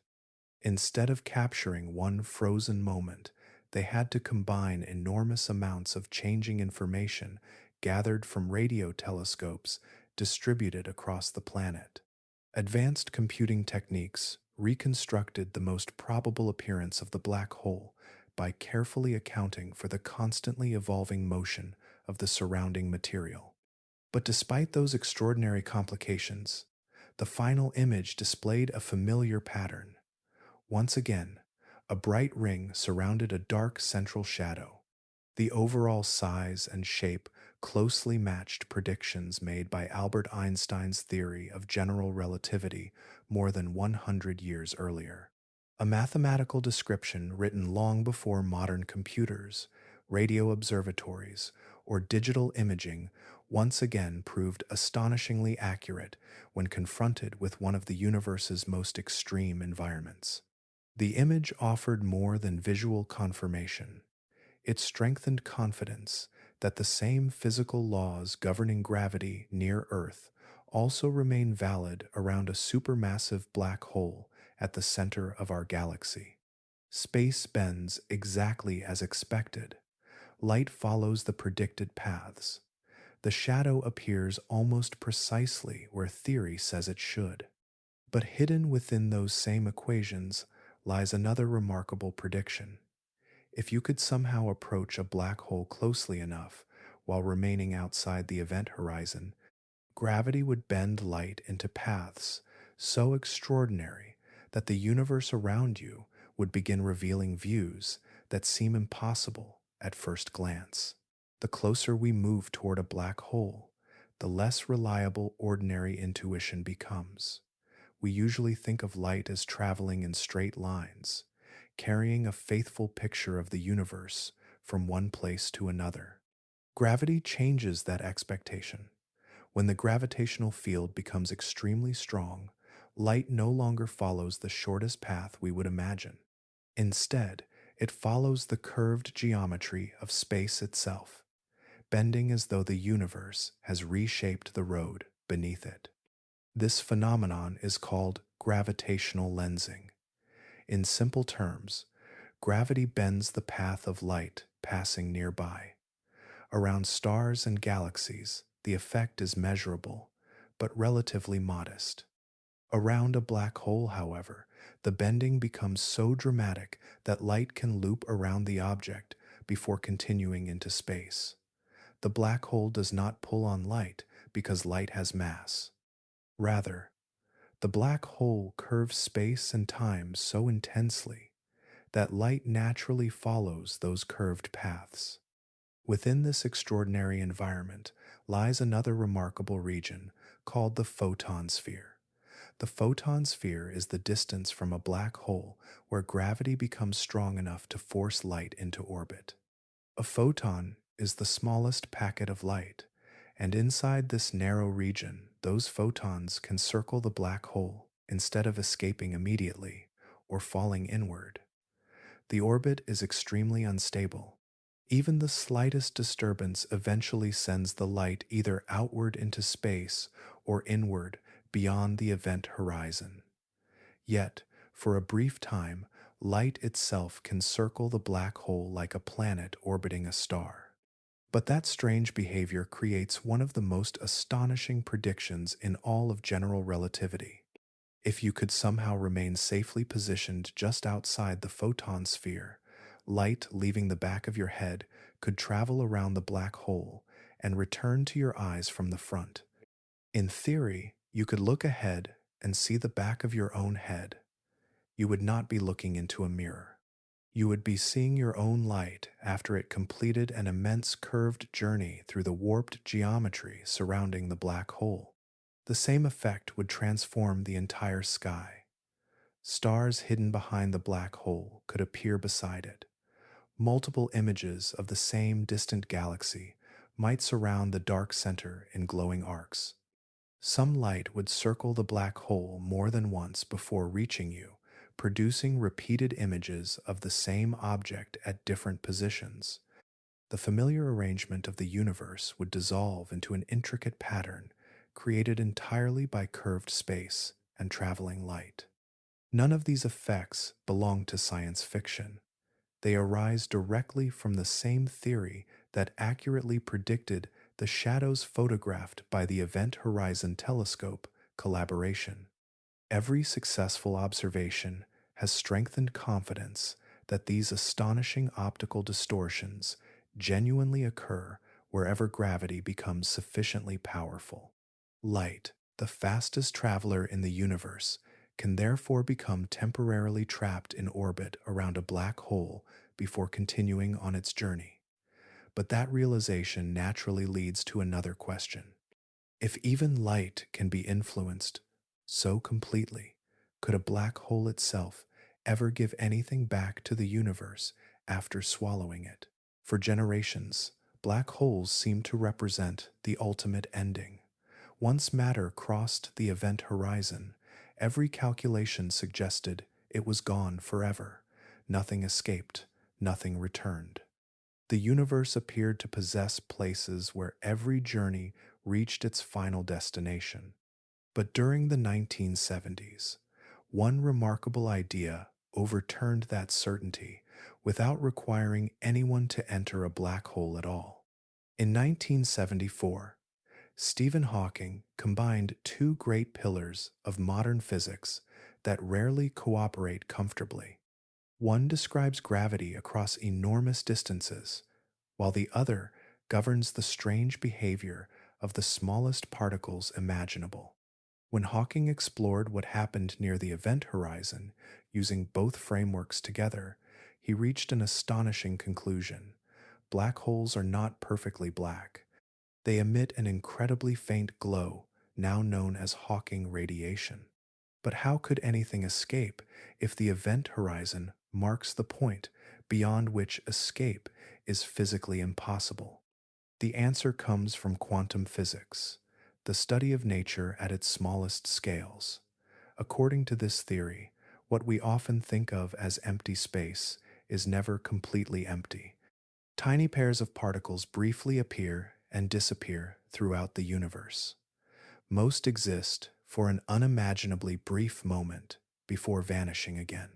Instead of capturing one frozen moment, they had to combine enormous amounts of changing information gathered from radio telescopes distributed across the planet. Advanced computing techniques reconstructed the most probable appearance of the black hole by carefully accounting for the constantly evolving motion of the surrounding material. But despite those extraordinary complications, the final image displayed a familiar pattern. Once again, a bright ring surrounded a dark central shadow. The overall size and shape closely matched predictions made by Albert Einstein's theory of general relativity more than 100 years earlier. A mathematical description written long before modern computers, radio observatories, or digital imaging once again proved astonishingly accurate when confronted with one of the universe's most extreme environments. The image offered more than visual confirmation. It strengthened confidence that the same physical laws governing gravity near Earth also remain valid around a supermassive black hole at the center of our galaxy. Space bends exactly as expected. Light follows the predicted paths. The shadow appears almost precisely where theory says it should. But hidden within those same equations lies another remarkable prediction. If you could somehow approach a black hole closely enough while remaining outside the event horizon, gravity would bend light into paths so extraordinary that the universe around you would begin revealing views that seem impossible at first glance. The closer we move toward a black hole, the less reliable ordinary intuition becomes. We usually think of light as traveling in straight lines, carrying a faithful picture of the universe from one place to another. Gravity changes that expectation. When the gravitational field becomes extremely strong, light no longer follows the shortest path we would imagine. Instead, it follows the curved geometry of space itself, bending as though the universe has reshaped the road beneath it. This phenomenon is called gravitational lensing. In simple terms, gravity bends the path of light passing nearby. Around stars and galaxies, the effect is measurable, but relatively modest. Around a black hole, however, the bending becomes so dramatic that light can loop around the object before continuing into space. The black hole does not pull on light because light has mass. Rather, the black hole curves space and time so intensely that light naturally follows those curved paths. Within this extraordinary environment lies another remarkable region called the photon sphere. The photon sphere is the distance from a black hole where gravity becomes strong enough to force light into orbit. A photon is the smallest packet of light, and inside this narrow region, those photons can circle the black hole instead of escaping immediately or falling inward. The orbit is extremely unstable. Even the slightest disturbance eventually sends the light either outward into space or inward beyond the event horizon. Yet, for a brief time, light itself can circle the black hole like a planet orbiting a star. But that strange behavior creates one of the most astonishing predictions in all of general relativity. If you could somehow remain safely positioned just outside the photon sphere, light leaving the back of your head could travel around the black hole and return to your eyes from the front. In theory, you could look ahead and see the back of your own head. You would not be looking into a mirror. You would be seeing your own light after it completed an immense curved journey through the warped geometry surrounding the black hole. The same effect would transform the entire sky. Stars hidden behind the black hole could appear beside it. Multiple images of the same distant galaxy might surround the dark center in glowing arcs. Some light would circle the black hole more than once before reaching you, producing repeated images of the same object at different positions. The familiar arrangement of the universe would dissolve into an intricate pattern created entirely by curved space and traveling light. None of these effects belong to science fiction. They arise directly from the same theory that accurately predicted the shadows photographed by the Event Horizon Telescope collaboration. Every successful observation has strengthened confidence that these astonishing optical distortions genuinely occur wherever gravity becomes sufficiently powerful. Light, the fastest traveler in the universe, can therefore become temporarily trapped in orbit around a black hole before continuing on its journey. But that realization naturally leads to another question. If even light can be influenced so completely, could a black hole itself ever give anything back to the universe after swallowing it? For generations, black holes seem to represent the ultimate ending. Once matter crossed the event horizon, every calculation suggested it was gone forever. Nothing escaped, nothing returned. The universe appeared to possess places where every journey reached its final destination. But during the 1970s, one remarkable idea overturned that certainty without requiring anyone to enter a black hole at all. In 1974, Stephen Hawking combined two great pillars of modern physics that rarely cooperate comfortably. One describes gravity across enormous distances, while the other governs the strange behavior of the smallest particles imaginable. When Hawking explored what happened near the event horizon using both frameworks together, he reached an astonishing conclusion. Black holes are not perfectly black. They emit an incredibly faint glow, now known as Hawking radiation. But how could anything escape if the event horizon marks the point beyond which escape is physically impossible? The answer comes from quantum physics, the study of nature at its smallest scales. According to this theory, what we often think of as empty space is never completely empty. Tiny pairs of particles briefly appear and disappear throughout the universe. Most exist for an unimaginably brief moment before vanishing again.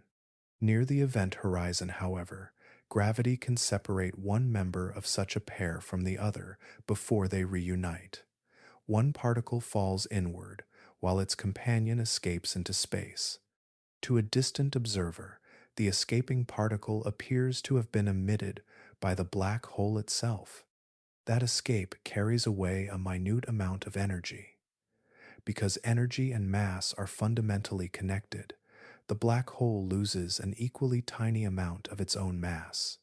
Near the event horizon, however, gravity can separate one member of such a pair from the other before they reunite. One particle falls inward, while its companion escapes into space. To a distant observer, the escaping particle appears to have been emitted by the black hole itself. That escape carries away a minute amount of energy. Because energy and mass are fundamentally connected, the black hole loses an equally tiny amount of its own mass.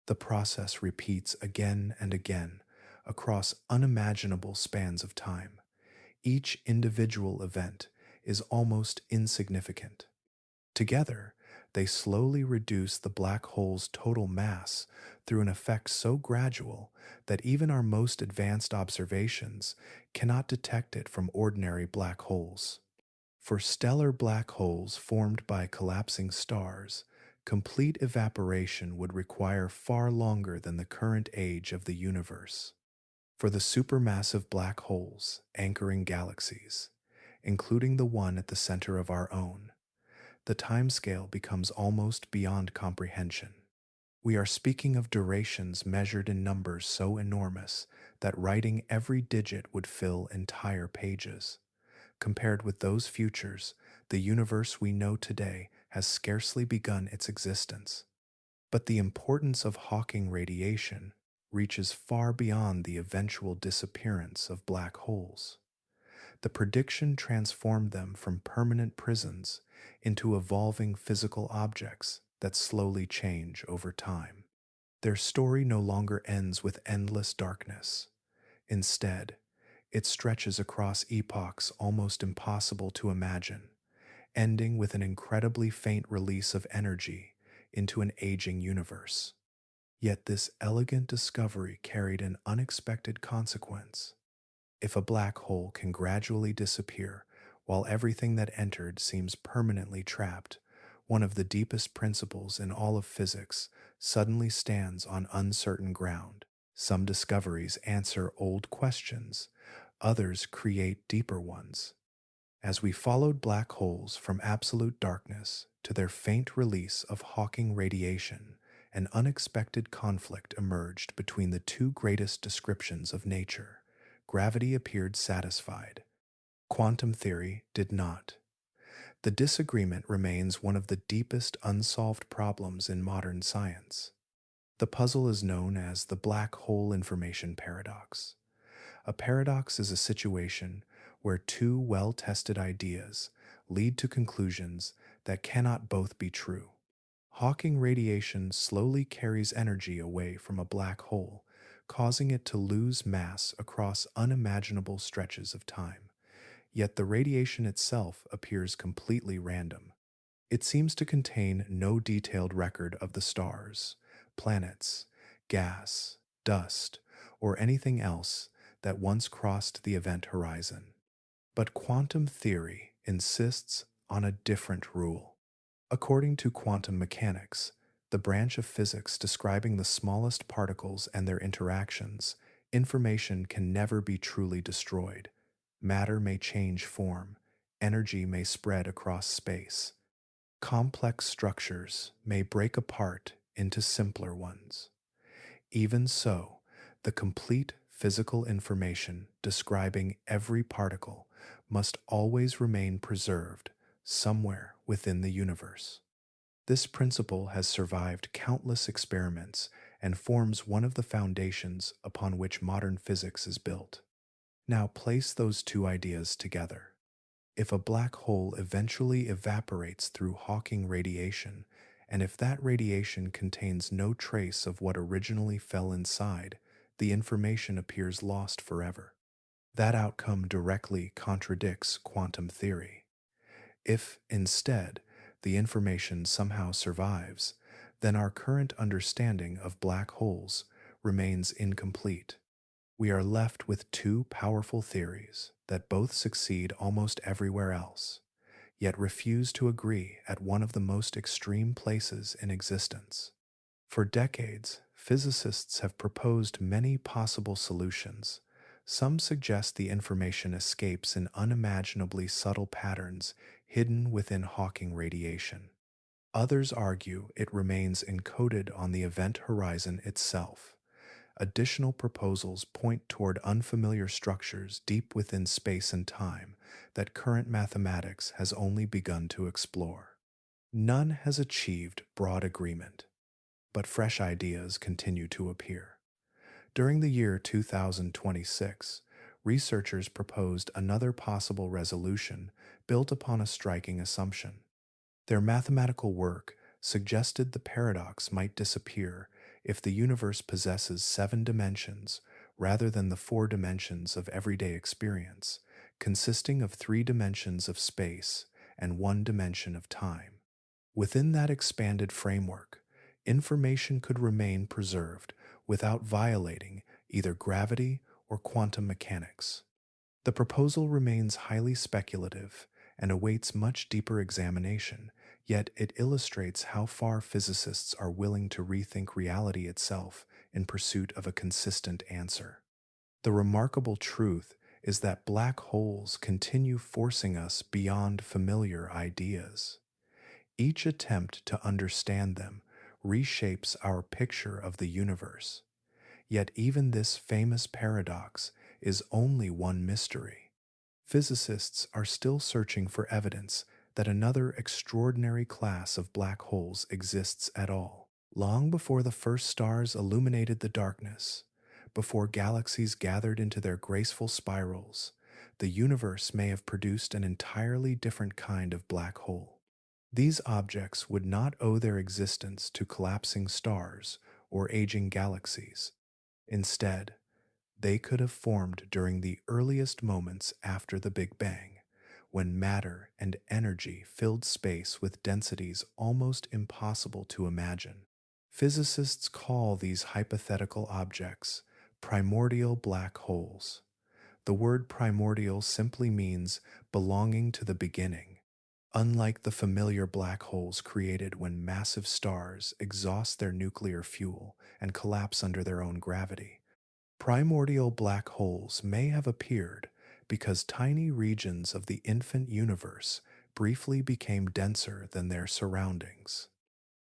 The process repeats again and again across unimaginable spans of time. Each individual event is almost insignificant. Together, they slowly reduce the black hole's total mass through an effect so gradual that even our most advanced observations cannot detect it from ordinary black holes. For stellar black holes formed by collapsing stars, complete evaporation would require far longer than the current age of the universe. For the supermassive black holes anchoring galaxies, including the one at the center of our own, the timescale becomes almost beyond comprehension. We are speaking of durations measured in numbers so enormous that writing every digit would fill entire pages. Compared with those futures, the universe we know today has scarcely begun its existence. But the importance of Hawking radiation reaches far beyond the eventual disappearance of black holes. The prediction transformed them from permanent prisons into evolving physical objects that slowly change over time. Their story no longer ends with endless darkness. Instead, it stretches across epochs almost impossible to imagine, ending with an incredibly faint release of energy into an aging universe. Yet this elegant discovery carried an unexpected consequence. If a black hole can gradually disappear while everything that entered seems permanently trapped, one of the deepest principles in all of physics suddenly stands on uncertain ground. Some discoveries answer old questions, others create deeper ones. As we followed black holes from absolute darkness to their faint release of Hawking radiation, An unexpected conflict emerged between the two greatest descriptions of nature. Gravity appeared satisfied. Quantum theory did not. The disagreement remains one of the deepest unsolved problems in modern science. The puzzle is known as the black hole information paradox. A paradox is a situation where two well tested ideas lead to conclusions that cannot both be true. Hawking radiation slowly carries energy away from a black hole, causing it to lose mass across unimaginable stretches of time. Yet the radiation itself appears completely random. It seems to contain no detailed record of the stars, planets, gas, dust, or anything else that once crossed the event horizon. But quantum theory insists on a different rule. According to quantum mechanics, the branch of physics describing the smallest particles and their interactions, information can never be truly destroyed. Matter may change form, energy may spread across space. Complex structures may break apart into simpler ones. Even so, the complete physical information describing every particle must always remain preserved somewhere within the universe. This principle has survived countless experiments and forms one of the foundations upon which modern physics is built. Now place those two ideas together. If a black hole eventually evaporates through Hawking radiation, and if that radiation contains no trace of what originally fell inside, the information appears lost forever. That outcome directly contradicts quantum theory. If, instead, the information somehow survives, then our current understanding of black holes remains incomplete. We are left with two powerful theories that both succeed almost everywhere else, yet refuse to agree at one of the most extreme places in existence. For decades, physicists have proposed many possible solutions. Some suggest the information escapes in unimaginably subtle patterns hidden within Hawking radiation. Others argue it remains encoded on the event horizon itself. Additional proposals point toward unfamiliar structures deep within space and time that current mathematics has only begun to explore. None has achieved broad agreement, but fresh ideas continue to appear. During the year 2026, researchers proposed another possible resolution built upon a striking assumption. Their mathematical work suggested the paradox might disappear if the universe possesses 7 dimensions rather than the 4 dimensions of everyday experience, consisting of 3 dimensions of space and 1 dimension of time. Within that expanded framework, information could remain preserved without violating either gravity or quantum mechanics. The proposal remains highly speculative and awaits much deeper examination, yet it illustrates how far physicists are willing to rethink reality itself in pursuit of a consistent answer. The remarkable truth is that black holes continue forcing us beyond familiar ideas. Each attempt to understand them reshapes our picture of the universe. Yet even this famous paradox is only one mystery. Physicists are still searching for evidence that another extraordinary class of black holes exists at all. Long before the first stars illuminated the darkness, before galaxies gathered into their graceful spirals, the universe may have produced an entirely different kind of black hole. These objects would not owe their existence to collapsing stars or aging galaxies. Instead, they could have formed during the earliest moments after the Big Bang, when matter and energy filled space with densities almost impossible to imagine. Physicists call these hypothetical objects primordial black holes. The word primordial simply means belonging to the beginning. Unlike the familiar black holes created when massive stars exhaust their nuclear fuel and collapse under their own gravity, primordial black holes may have appeared because tiny regions of the infant universe briefly became denser than their surroundings.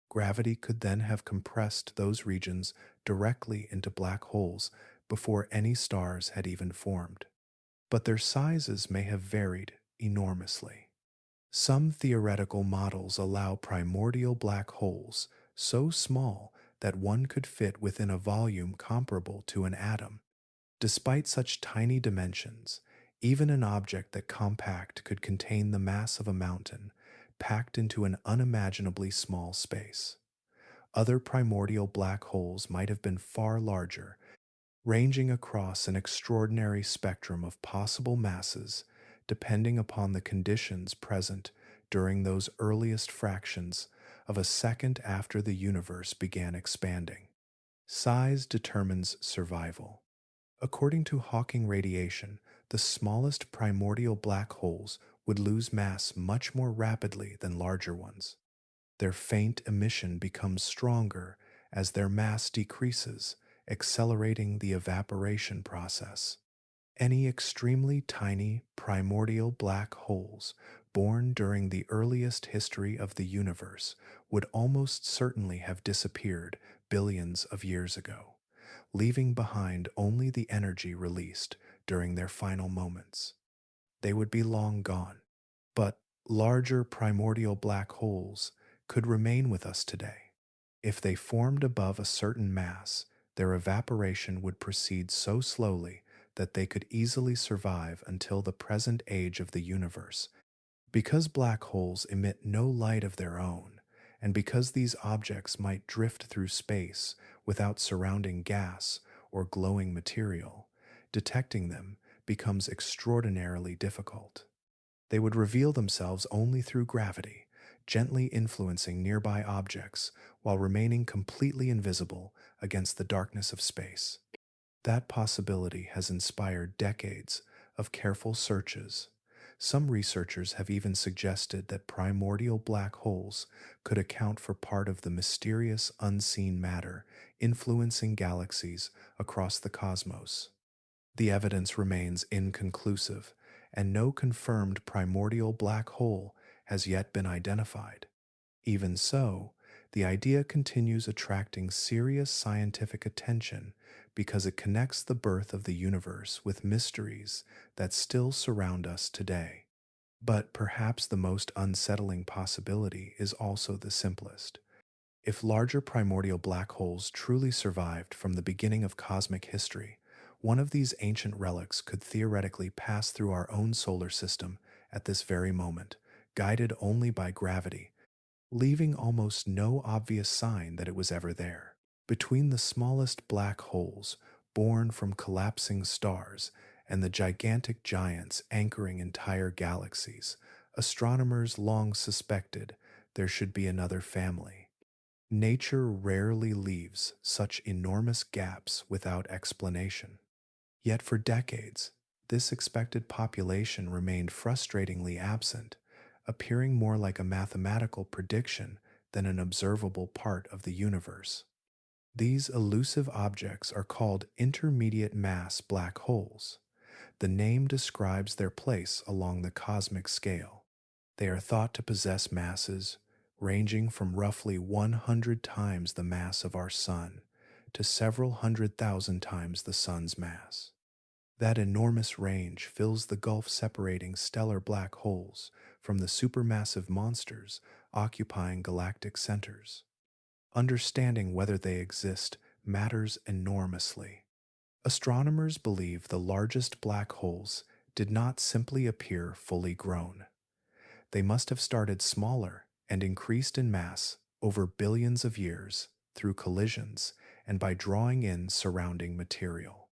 Gravity could then have compressed those regions directly into black holes before any stars had even formed. But their sizes may have varied enormously. Some theoretical models allow primordial black holes so small that one could fit within a volume comparable to an atom. Despite such tiny dimensions, even an object that compact could contain the mass of a mountain, packed into an unimaginably small space. Other primordial black holes might have been far larger, ranging across an extraordinary spectrum of possible masses, depending upon the conditions present during those earliest fractions of a second after the universe began expanding. Size determines survival. According to Hawking radiation, the smallest primordial black holes would lose mass much more rapidly than larger ones. Their faint emission becomes stronger as their mass decreases, accelerating the evaporation process. Any extremely tiny primordial black holes born during the earliest history of the universe would almost certainly have disappeared billions of years ago, leaving behind only the energy released during their final moments. They would be long gone. But larger primordial black holes could remain with us today. If they formed above a certain mass, their evaporation would proceed so slowly that they could easily survive until the present age of the universe. Because black holes emit no light of their own, and because these objects might drift through space without surrounding gas or glowing material, detecting them becomes extraordinarily difficult. They would reveal themselves only through gravity, gently influencing nearby objects while remaining completely invisible against the darkness of space. That possibility has inspired decades of careful searches. Some researchers have even suggested that primordial black holes could account for part of the mysterious unseen matter influencing galaxies across the cosmos. The evidence remains inconclusive, and no confirmed primordial black hole has yet been identified. Even so, the idea continues attracting serious scientific attention because it connects the birth of the universe with mysteries that still surround us today. But perhaps the most unsettling possibility is also the simplest. If larger primordial black holes truly survived from the beginning of cosmic history, one of these ancient relics could theoretically pass through our own solar system at this very moment, guided only by gravity, leaving almost no obvious sign that it was ever there. Between the smallest black holes, born from collapsing stars, and the gigantic giants anchoring entire galaxies, astronomers long suspected there should be another family. Nature rarely leaves such enormous gaps without explanation. Yet for decades, this expected population remained frustratingly absent, appearing more like a mathematical prediction than an observable part of the universe. These elusive objects are called intermediate mass black holes. The name describes their place along the cosmic scale. They are thought to possess masses ranging from roughly 100 times the mass of our Sun to several 100,000 times the Sun's mass. That enormous range fills the gulf separating stellar black holes from the supermassive monsters occupying galactic centers. Understanding whether they exist matters enormously. Astronomers believe the largest black holes did not simply appear fully grown. They must have started smaller and increased in mass over billions of years through collisions and by drawing in surrounding material.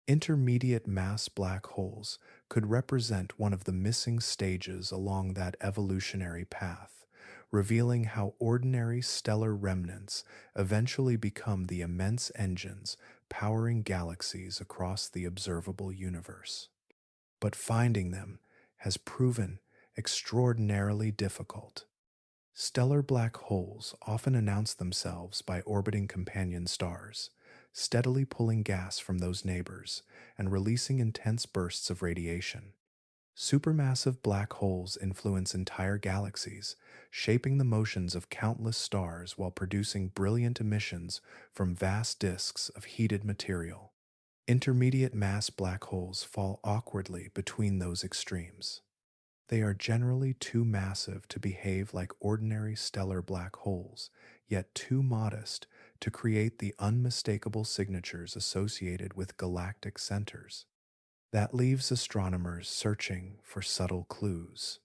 Intermediate mass black holes could represent one of the missing stages along that evolutionary path, revealing how ordinary stellar remnants eventually become the immense engines powering galaxies across the observable universe. But finding them has proven extraordinarily difficult. Stellar black holes often announce themselves by orbiting companion stars, steadily pulling gas from those neighbors and releasing intense bursts of radiation. Supermassive black holes influence entire galaxies, shaping the motions of countless stars while producing brilliant emissions from vast disks of heated material. Intermediate mass black holes fall awkwardly between those extremes. They are generally too massive to behave like ordinary stellar black holes, yet too modest to create the unmistakable signatures associated with galactic centers. That leaves astronomers searching for subtle clues.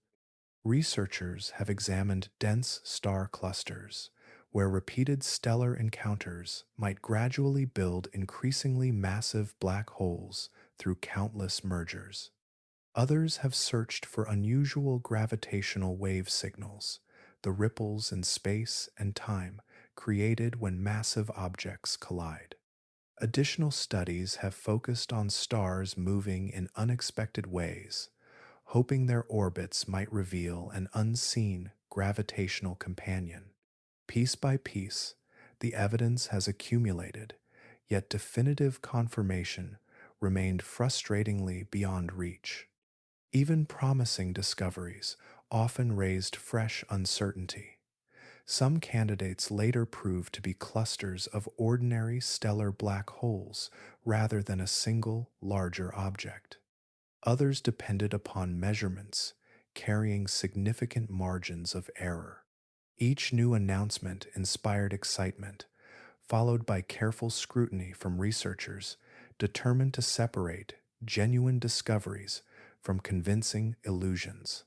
Researchers have examined dense star clusters, where repeated stellar encounters might gradually build increasingly massive black holes through countless mergers. Others have searched for unusual gravitational wave signals, the ripples in space and time created when massive objects collide. Additional studies have focused on stars moving in unexpected ways, hoping their orbits might reveal an unseen gravitational companion. Piece by piece, the evidence has accumulated, yet definitive confirmation remained frustratingly beyond reach. Even promising discoveries often raised fresh uncertainty. Some candidates later proved to be clusters of ordinary stellar black holes rather than a single larger object. Others depended upon measurements carrying significant margins of error. Each new announcement inspired excitement, followed by careful scrutiny from researchers determined to separate genuine discoveries from convincing illusions.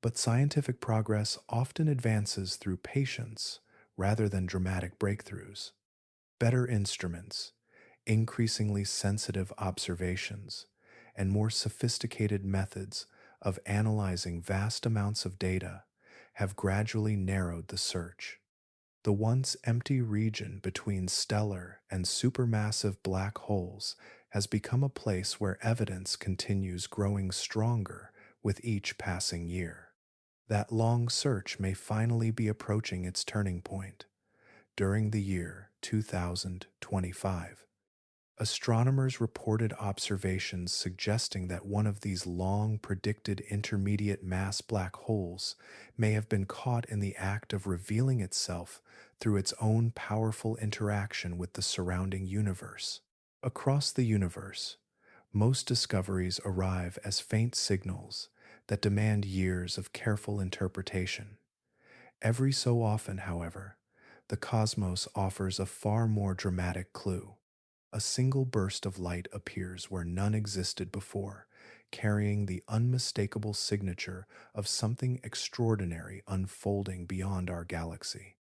But scientific progress often advances through patience rather than dramatic breakthroughs. Better instruments, increasingly sensitive observations, and more sophisticated methods of analyzing vast amounts of data have gradually narrowed the search. The once empty region between stellar and supermassive black holes has become a place where evidence continues growing stronger with each passing year. That long search may finally be approaching its turning point. During the year 2025, astronomers reported observations suggesting that one of these long predicted intermediate mass black holes may have been caught in the act of revealing itself through its own powerful interaction with the surrounding universe. Across the universe, most discoveries arrive as faint signals that demand years of careful interpretation. Every so often, however, the cosmos offers a far more dramatic clue. A single burst of light appears where none existed before, carrying the unmistakable signature of something extraordinary unfolding beyond our galaxy.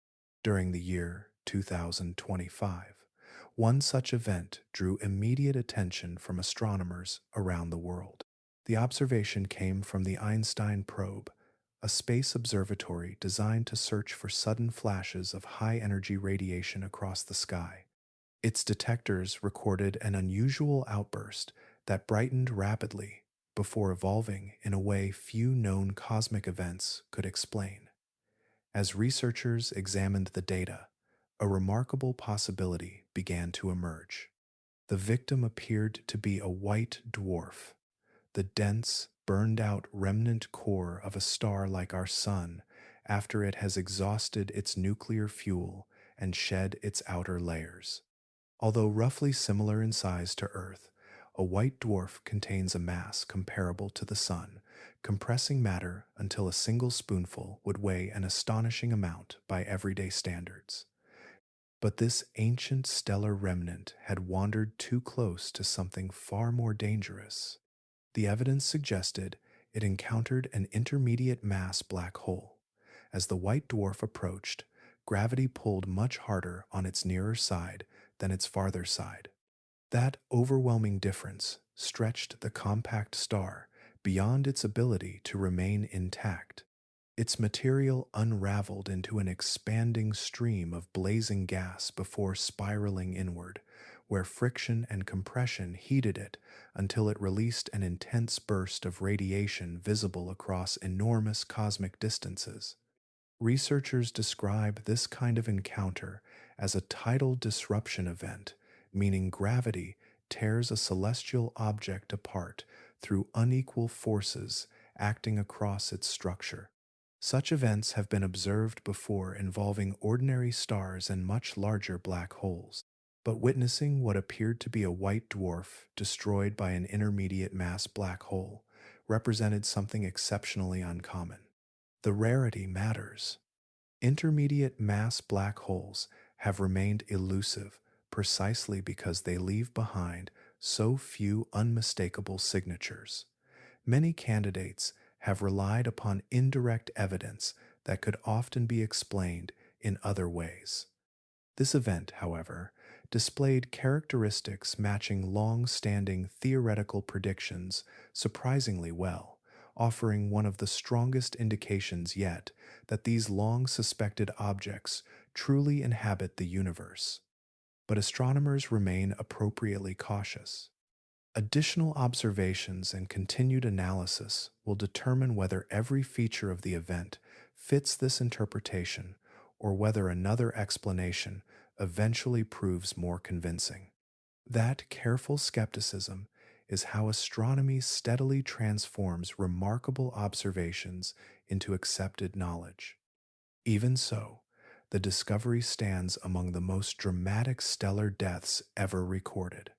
During the year 2025, one such event drew immediate attention from astronomers around the world. The observation came from the Einstein probe, a space observatory designed to search for sudden flashes of high-energy radiation across the sky. Its detectors recorded an unusual outburst that brightened rapidly before evolving in a way few known cosmic events could explain. As researchers examined the data, a remarkable possibility began to emerge. The victim appeared to be a white dwarf, the dense, burned-out remnant core of a star like our Sun after it has exhausted its nuclear fuel and shed its outer layers. Although roughly similar in size to Earth, a white dwarf contains a mass comparable to the Sun, compressing matter until a single spoonful would weigh an astonishing amount by everyday standards. But this ancient stellar remnant had wandered too close to something far more dangerous. The evidence suggested it encountered an intermediate mass black hole. As the white dwarf approached, gravity pulled much harder on its nearer side than its farther side. That overwhelming difference stretched the compact star beyond its ability to remain intact. Its material unraveled into an expanding stream of blazing gas before spiraling inward, where friction and compression heated it until it released an intense burst of radiation visible across enormous cosmic distances. Researchers describe this kind of encounter as a tidal disruption event, meaning gravity tears a celestial object apart through unequal forces acting across its structure. Such events have been observed before involving ordinary stars and much larger black holes. But witnessing what appeared to be a white dwarf destroyed by an intermediate mass black hole represented something exceptionally uncommon. The rarity matters. Intermediate mass black holes have remained elusive precisely because they leave behind so few unmistakable signatures. Many candidates have relied upon indirect evidence that could often be explained in other ways. This event, however, displayed characteristics matching long standing theoretical predictions surprisingly well, offering one of the strongest indications yet that these long suspected objects truly inhabit the universe. But astronomers remain appropriately cautious. Additional observations and continued analysis will determine whether every feature of the event fits this interpretation or whether another explanation eventually proves more convincing. That careful skepticism is how astronomy steadily transforms remarkable observations into accepted knowledge. Even so, the discovery stands among the most dramatic stellar deaths ever recorded.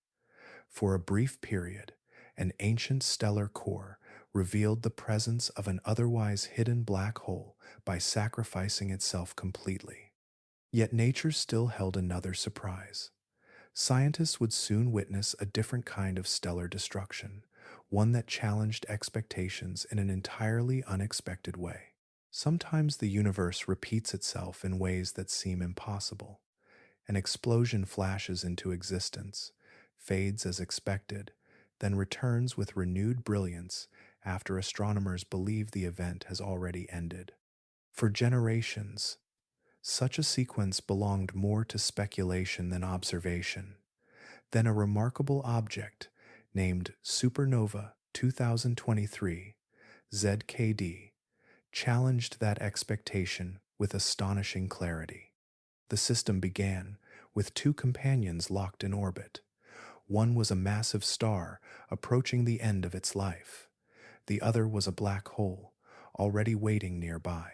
For a brief period, an ancient stellar core revealed the presence of an otherwise hidden black hole by sacrificing itself completely. Yet nature still held another surprise. Scientists would soon witness a different kind of stellar destruction, one that challenged expectations in an entirely unexpected way. Sometimes the universe repeats itself in ways that seem impossible. An explosion flashes into existence, fades as expected, then returns with renewed brilliance after astronomers believe the event has already ended. For generations, such a sequence belonged more to speculation than observation. Then a remarkable object named Supernova 2023 ZKD challenged that expectation with astonishing clarity. The system began with two companions locked in orbit. One was a massive star approaching the end of its life. The other was a black hole, already waiting nearby.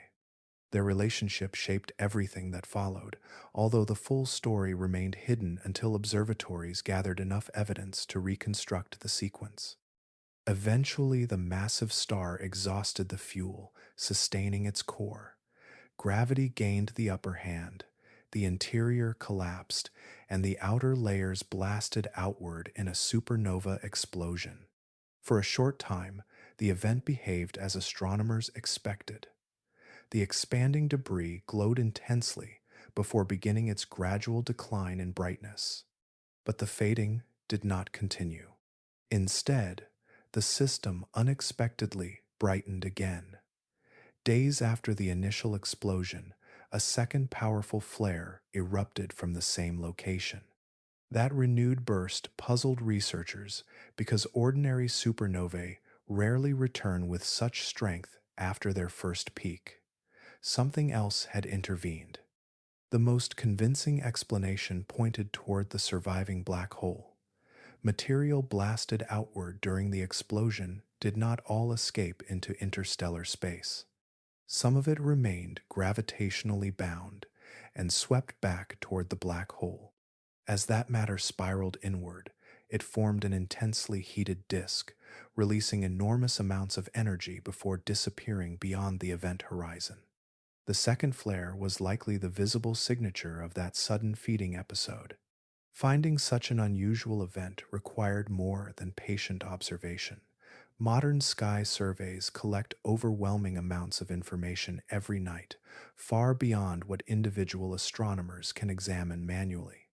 Their relationship shaped everything that followed, although the full story remained hidden until observatories gathered enough evidence to reconstruct the sequence. Eventually, the massive star exhausted the fuel, sustaining its core. Gravity gained the upper hand, the interior collapsed, and the outer layers blasted outward in a supernova explosion. For a short time, the event behaved as astronomers expected. The expanding debris glowed intensely before beginning its gradual decline in brightness. But the fading did not continue. Instead, the system unexpectedly brightened again. Days after the initial explosion, a second powerful flare erupted from the same location. That renewed burst puzzled researchers because ordinary supernovae rarely return with such strength after their first peak. Something else had intervened. The most convincing explanation pointed toward the surviving black hole. Material blasted outward during the explosion did not all escape into interstellar space. Some of it remained gravitationally bound and swept back toward the black hole. As that matter spiraled inward, it formed an intensely heated disk, releasing enormous amounts of energy before disappearing beyond the event horizon. The second flare was likely the visible signature of that sudden feeding episode. Finding such an unusual event required more than patient observation. Modern sky surveys collect overwhelming amounts of information every night, far beyond what individual astronomers can examine manually.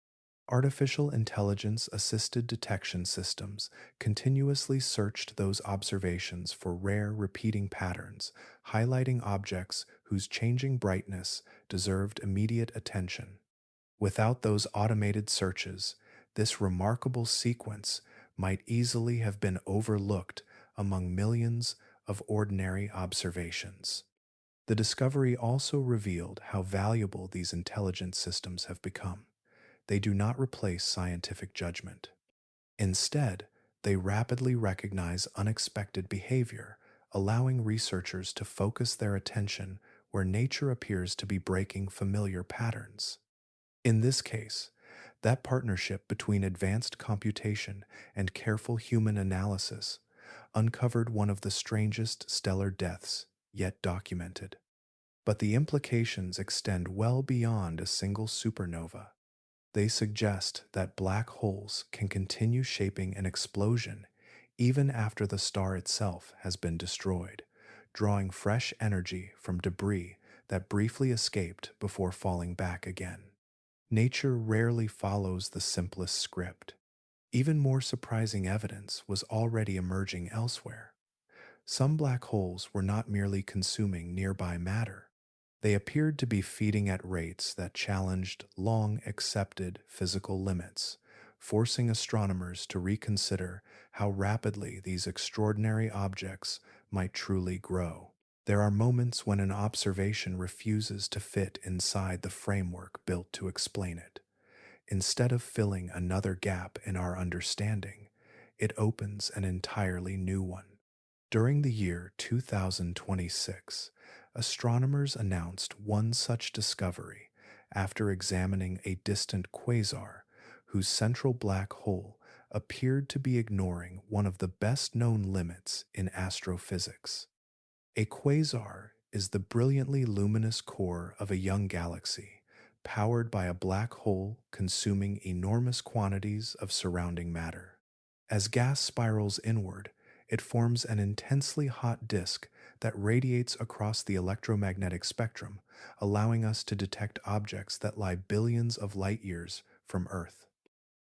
Artificial intelligence-assisted detection systems continuously searched those observations for rare repeating patterns, highlighting objects whose changing brightness deserved immediate attention. Without those automated searches, this remarkable sequence might easily have been overlooked among millions of ordinary observations. The discovery also revealed how valuable these intelligent systems have become. They do not replace scientific judgment. Instead, they rapidly recognize unexpected behavior, allowing researchers to focus their attention where nature appears to be breaking familiar patterns. In this case, that partnership between advanced computation and careful human analysis uncovered one of the strangest stellar deaths yet documented. But the implications extend well beyond a single supernova. They suggest that black holes can continue shaping an explosion even after the star itself has been destroyed, drawing fresh energy from debris that briefly escaped before falling back again. Nature rarely follows the simplest script. Even more surprising evidence was already emerging elsewhere. Some black holes were not merely consuming nearby matter. They appeared to be feeding at rates that challenged long accepted physical limits, forcing astronomers to reconsider how rapidly these extraordinary objects might truly grow. There are moments when an observation refuses to fit inside the framework built to explain it. Instead of filling another gap in our understanding, it opens an entirely new one. During the year 2026, astronomers announced one such discovery after examining a distant quasar whose central black hole appeared to be ignoring one of the best known limits in astrophysics. A quasar is the brilliantly luminous core of a young galaxy, powered by a black hole consuming enormous quantities of surrounding matter. As gas spirals inward, it forms an intensely hot disk that radiates across the electromagnetic spectrum, allowing us to detect objects that lie billions of light years from Earth.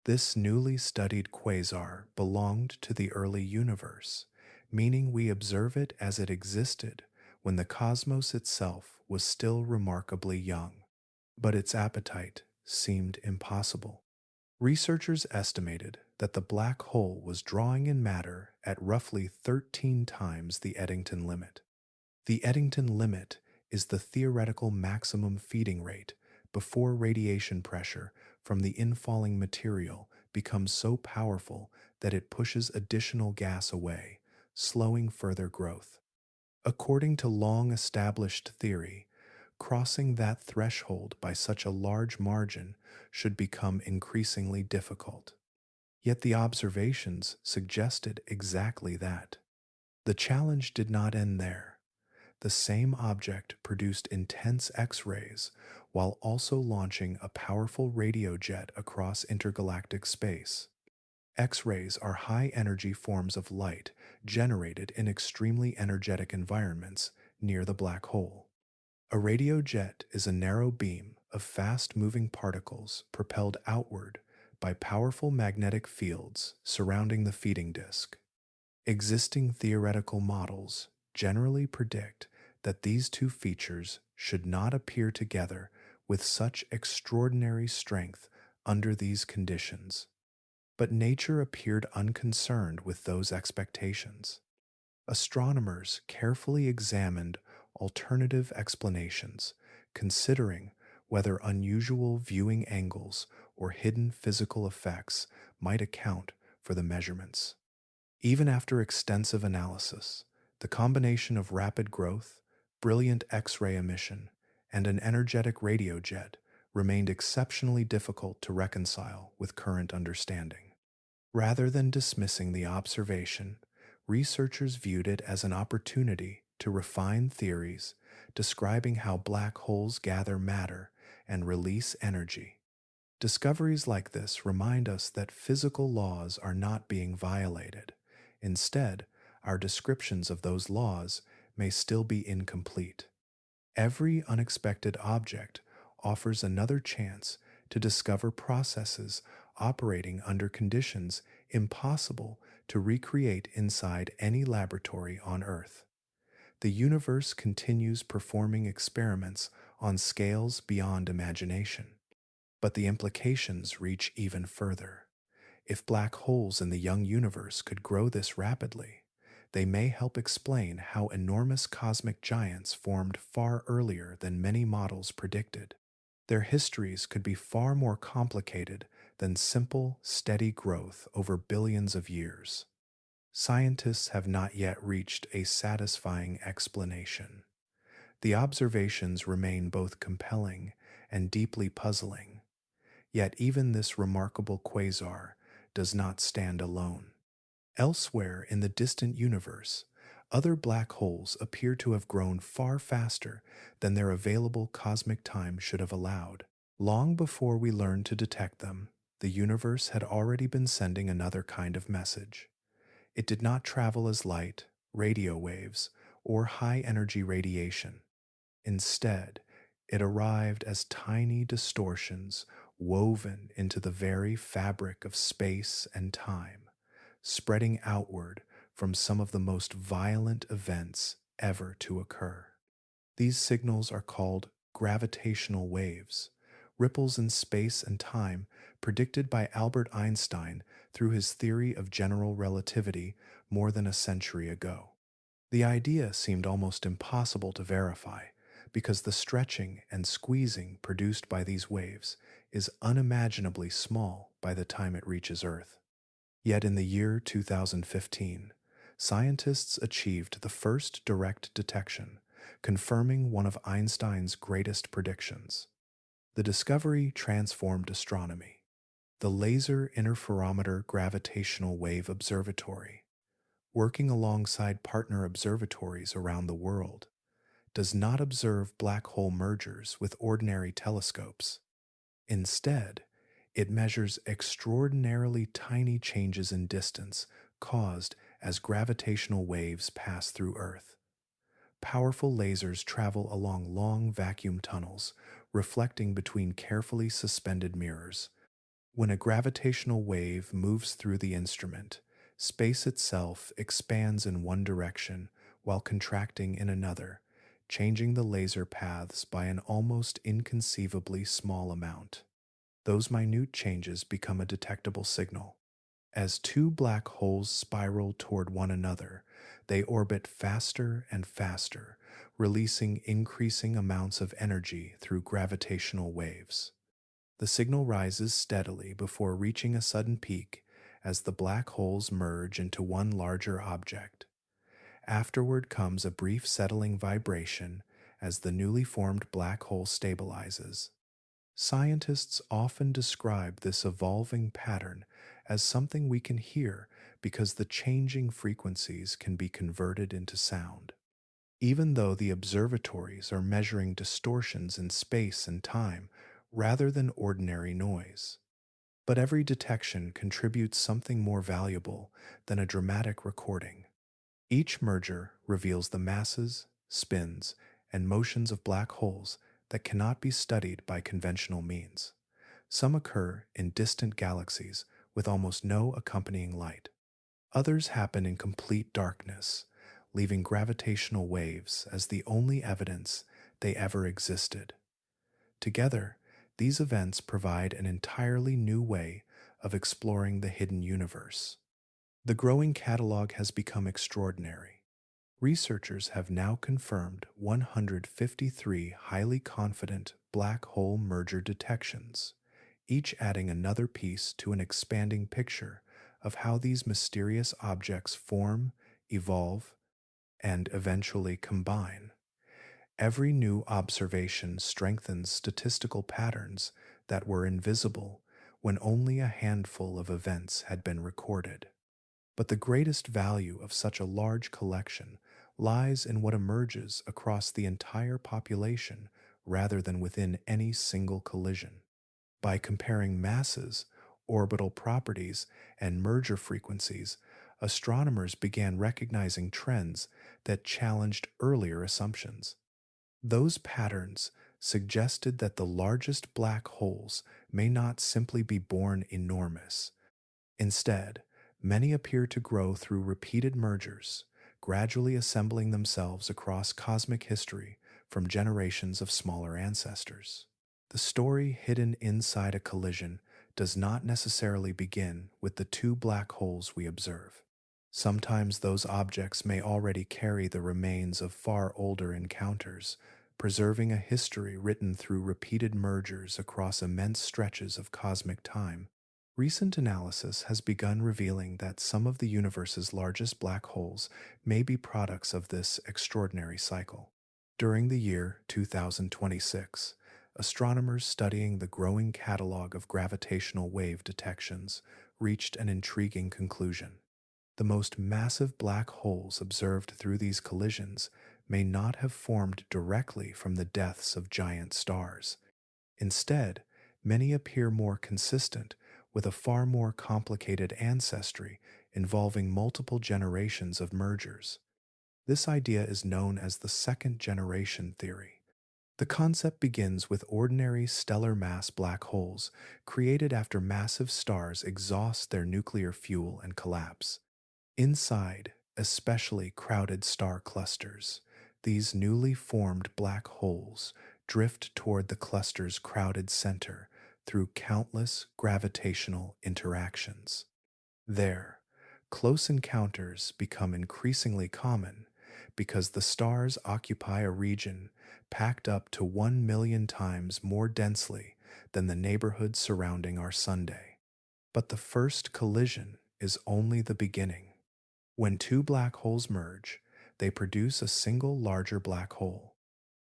This newly studied quasar belonged to the early universe, meaning we observe it as it existed when the cosmos itself was still remarkably young. But its appetite seemed impossible. Researchers estimated that the black hole was drawing in matter at roughly 13 times the Eddington limit. The Eddington limit is the theoretical maximum feeding rate before radiation pressure from the infalling material becomes so powerful that it pushes additional gas away, slowing further growth. According to long-established theory, crossing that threshold by such a large margin should become increasingly difficult. Yet the observations suggested exactly that. The challenge did not end there. The same object produced intense X-rays while also launching a powerful radio jet across intergalactic space. X-rays are high-energy forms of light generated in extremely energetic environments near the black hole. A radio jet is a narrow beam of fast-moving particles propelled outward by powerful magnetic fields surrounding the feeding disk. Existing theoretical models generally predict that these two features should not appear together with such extraordinary strength under these conditions. But nature appeared unconcerned with those expectations. Astronomers carefully examined alternative explanations, considering whether unusual viewing angles or hidden physical effects might account for the measurements. Even after extensive analysis, the combination of rapid growth, brilliant X-ray emission, and an energetic radio jet remained exceptionally difficult to reconcile with current understanding. Rather than dismissing the observation, researchers viewed it as an opportunity to refine theories describing how black holes gather matter and release energy. Discoveries like this remind us that physical laws are not being violated. Instead, our descriptions of those laws may still be incomplete. Every unexpected object offers another chance to discover processes operating under conditions impossible to recreate inside any laboratory on Earth. The universe continues performing experiments on scales beyond imagination. But the implications reach even further. If black holes in the young universe could grow this rapidly, they may help explain how enormous cosmic giants formed far earlier than many models predicted. Their histories could be far more complicated than simple, steady growth over billions of years. Scientists have not yet reached a satisfying explanation. The observations remain both compelling and deeply puzzling, yet even this remarkable quasar does not stand alone. Elsewhere in the distant universe, other black holes appear to have grown far faster than their available cosmic time should have allowed. Long before we learned to detect them, the universe had already been sending another kind of message. It did not travel as light, radio waves, or high energy radiation. Instead, it arrived as tiny distortions woven into the very fabric of space and time, spreading outward from some of the most violent events ever to occur. These signals are called gravitational waves, ripples in space and time predicted by Albert Einstein through his theory of general relativity more than a century ago. The idea seemed almost impossible to verify because the stretching and squeezing produced by these waves is unimaginably small by the time it reaches Earth. Yet in the year 2015, scientists achieved the first direct detection, confirming one of Einstein's greatest predictions. The discovery transformed astronomy. The Laser Interferometer Gravitational Wave Observatory, working alongside partner observatories around the world, does not observe black hole mergers with ordinary telescopes. Instead, it measures extraordinarily tiny changes in distance caused as gravitational waves pass through Earth. Powerful lasers travel along long vacuum tunnels, reflecting between carefully suspended mirrors. When a gravitational wave moves through the instrument, space itself expands in one direction while contracting in another, changing the laser paths by an almost inconceivably small amount. Those minute changes become a detectable signal. As two black holes spiral toward one another, they orbit faster and faster, releasing increasing amounts of energy through gravitational waves. The signal rises steadily before reaching a sudden peak as the black holes merge into one larger object. Afterward comes a brief settling vibration as the newly formed black hole stabilizes. Scientists often describe this evolving pattern as something we can hear because the changing frequencies can be converted into sound. Even though the observatories are measuring distortions in space and time rather than ordinary noise. But every detection contributes something more valuable than a dramatic recording. Each merger reveals the masses, spins, and motions of black holes that cannot be studied by conventional means. Some occur in distant galaxies with almost no accompanying light. Others happen in complete darkness, leaving gravitational waves as the only evidence they ever existed. Together, these events provide an entirely new way of exploring the hidden universe. The growing catalog has become extraordinary. Researchers have now confirmed 153 highly confident black hole merger detections, each adding another piece to an expanding picture of how these mysterious objects form, evolve, and eventually combine. Every new observation strengthens statistical patterns that were invisible when only a handful of events had been recorded. But the greatest value of such a large collection lies in what emerges across the entire population rather than within any single collision. By comparing masses, orbital properties, and merger frequencies, astronomers began recognizing trends that challenged earlier assumptions. Those patterns suggested that the largest black holes may not simply be born enormous. Instead, many appear to grow through repeated mergers, gradually assembling themselves across cosmic history from generations of smaller ancestors. The story hidden inside a collision does not necessarily begin with the two black holes we observe. Sometimes those objects may already carry the remains of far older encounters, preserving a history written through repeated mergers across immense stretches of cosmic time. Recent analysis has begun revealing that some of the universe's largest black holes may be products of this extraordinary cycle. During the year 2026, astronomers studying the growing catalog of gravitational wave detections reached an intriguing conclusion. The most massive black holes observed through these collisions may not have formed directly from the deaths of giant stars. Instead, many appear more consistent with a far more complicated ancestry involving multiple generations of mergers. This idea is known as the second generation theory. The concept begins with ordinary stellar mass black holes created after massive stars exhaust their nuclear fuel and collapse. Inside especially crowded star clusters, these newly formed black holes drift toward the cluster's crowded center through countless gravitational interactions. There, close encounters become increasingly common because the stars occupy a region packed up to 1 million times more densely than the neighborhood surrounding our sunday. But the first collision is only the beginning. When two black holes merge, they produce a single larger black hole.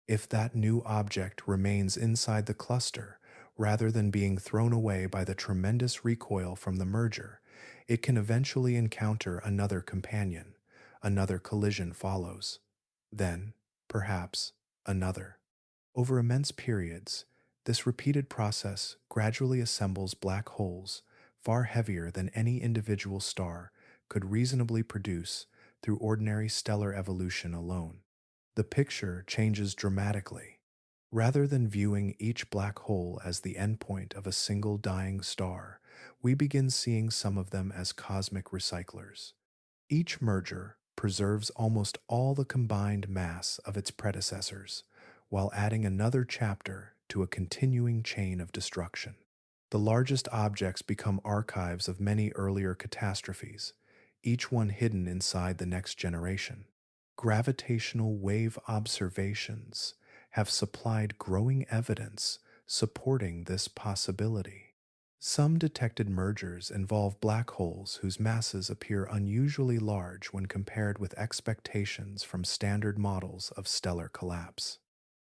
If that new object remains inside the cluster, rather than being thrown away by the tremendous recoil from the merger, it can eventually encounter another companion. Another collision follows. Then, perhaps, another. Over immense periods, this repeated process gradually assembles black holes far heavier than any individual star could reasonably produce through ordinary stellar evolution alone. The picture changes dramatically. Rather than viewing each black hole as the endpoint of a single dying star, we begin seeing some of them as cosmic recyclers. Each merger preserves almost all the combined mass of its predecessors, while adding another chapter to a continuing chain of destruction. The largest objects become archives of many earlier catastrophes, each one hidden inside the next generation. Gravitational wave observations have supplied growing evidence supporting this possibility. Some detected mergers involve black holes whose masses appear unusually large when compared with expectations from standard models of stellar collapse.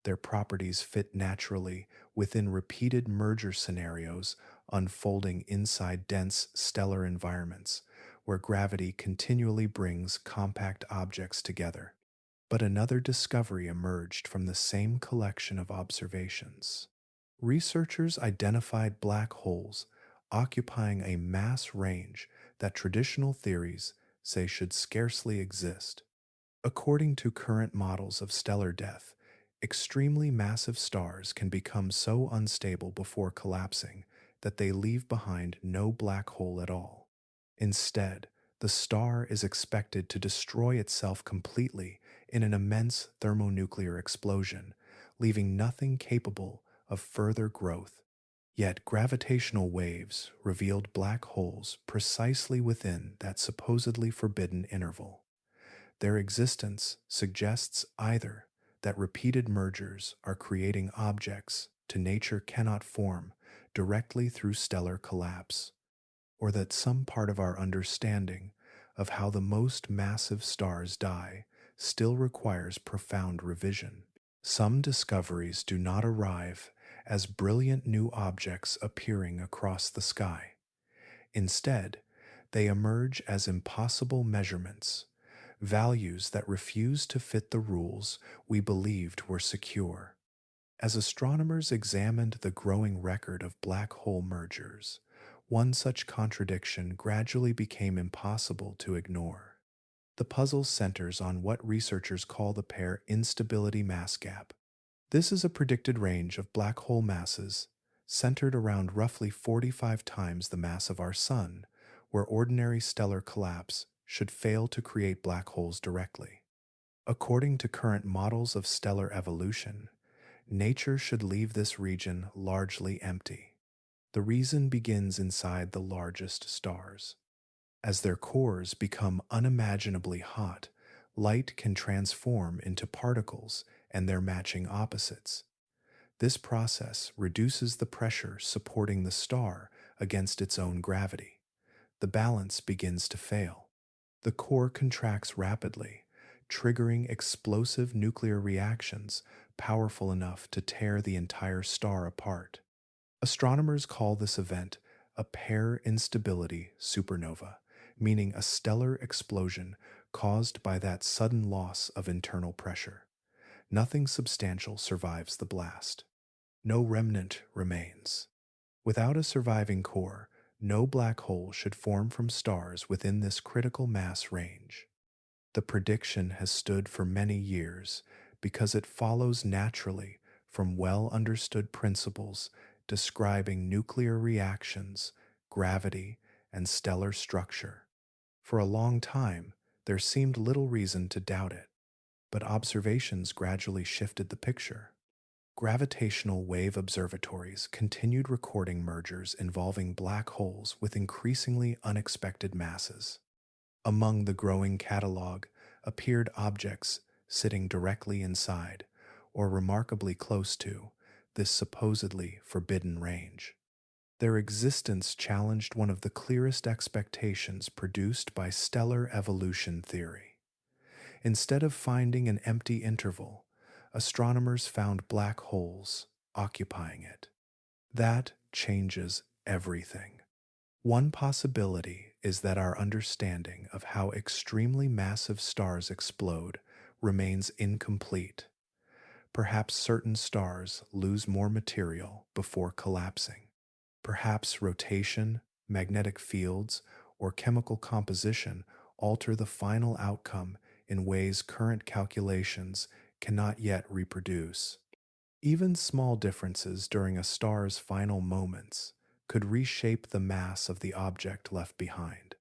Their properties fit naturally within repeated merger scenarios unfolding inside dense stellar environments, where gravity continually brings compact objects together. But another discovery emerged from the same collection of observations. Researchers identified black holes occupying a mass range that traditional theories say should scarcely exist. According to current models of stellar death, extremely massive stars can become so unstable before collapsing that they leave behind no black hole at all. Instead, the star is expected to destroy itself completely in an immense thermonuclear explosion, leaving nothing capable of further growth. Yet gravitational waves revealed black holes precisely within that supposedly forbidden interval. Their existence suggests either that repeated mergers are creating objects to nature cannot form directly through stellar collapse, or that some part of our understanding of how the most massive stars die still requires profound revision. Some discoveries do not arrive as brilliant new objects appearing across the sky. Instead, they emerge as impossible measurements, values that refuse to fit the rules we believed were secure. As astronomers examined the growing record of black hole mergers, one such contradiction gradually became impossible to ignore. The puzzle centers on what researchers call the pair instability mass gap. This is a predicted range of black hole masses centered around roughly 45 times the mass of our Sun, where ordinary stellar collapse should fail to create black holes directly. According to current models of stellar evolution, nature should leave this region largely empty. The reason begins inside the largest stars. As their cores become unimaginably hot, light can transform into particles and their matching opposites. This process reduces the pressure supporting the star against its own gravity. The balance begins to fail. The core contracts rapidly, triggering explosive nuclear reactions powerful enough to tear the entire star apart. Astronomers call this event a pair instability supernova, meaning a stellar explosion caused by that sudden loss of internal pressure. Nothing substantial survives the blast. No remnant remains. Without a surviving core, no black hole should form from stars within this critical mass range. The prediction has stood for many years because it follows naturally from well understood principles describing nuclear reactions, gravity, and stellar structure. For a long time, there seemed little reason to doubt it, but observations gradually shifted the picture. Gravitational wave observatories continued recording mergers involving black holes with increasingly unexpected masses. Among the growing catalog appeared objects sitting directly inside, or remarkably close to, this supposedly forbidden range. Their existence challenged one of the clearest expectations produced by stellar evolution theory. Instead of finding an empty interval, astronomers found black holes occupying it. That changes everything. One possibility is that our understanding of how extremely massive stars explode remains incomplete. Perhaps certain stars lose more material before collapsing. Perhaps rotation, magnetic fields, or chemical composition alter the final outcome in ways current calculations cannot yet reproduce. Even small differences during a star's final moments could reshape the mass of the object left behind.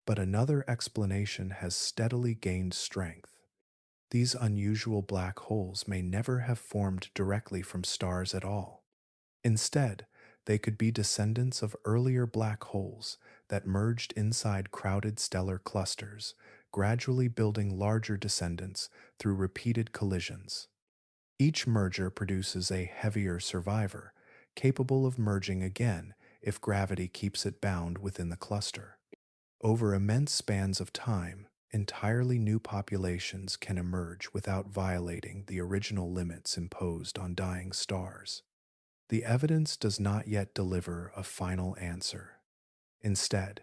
But another explanation has steadily gained strength. These unusual black holes may never have formed directly from stars at all. Instead, they could be descendants of earlier black holes that merged inside crowded stellar clusters, gradually building larger descendants through repeated collisions. Each merger produces a heavier survivor, capable of merging again if gravity keeps it bound within the cluster. Over immense spans of time, entirely new populations can emerge without violating the original limits imposed on dying stars. The evidence does not yet deliver a final answer. Instead,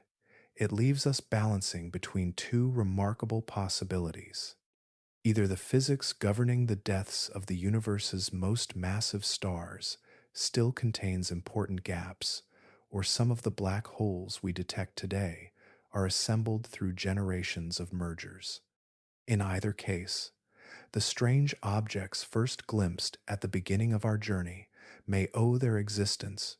it leaves us balancing between two remarkable possibilities. Either the physics governing the deaths of the universe's most massive stars still contains important gaps, or some of the black holes we detect today are assembled through generations of mergers. In either case, the strange objects first glimpsed at the beginning of our journey may owe their existence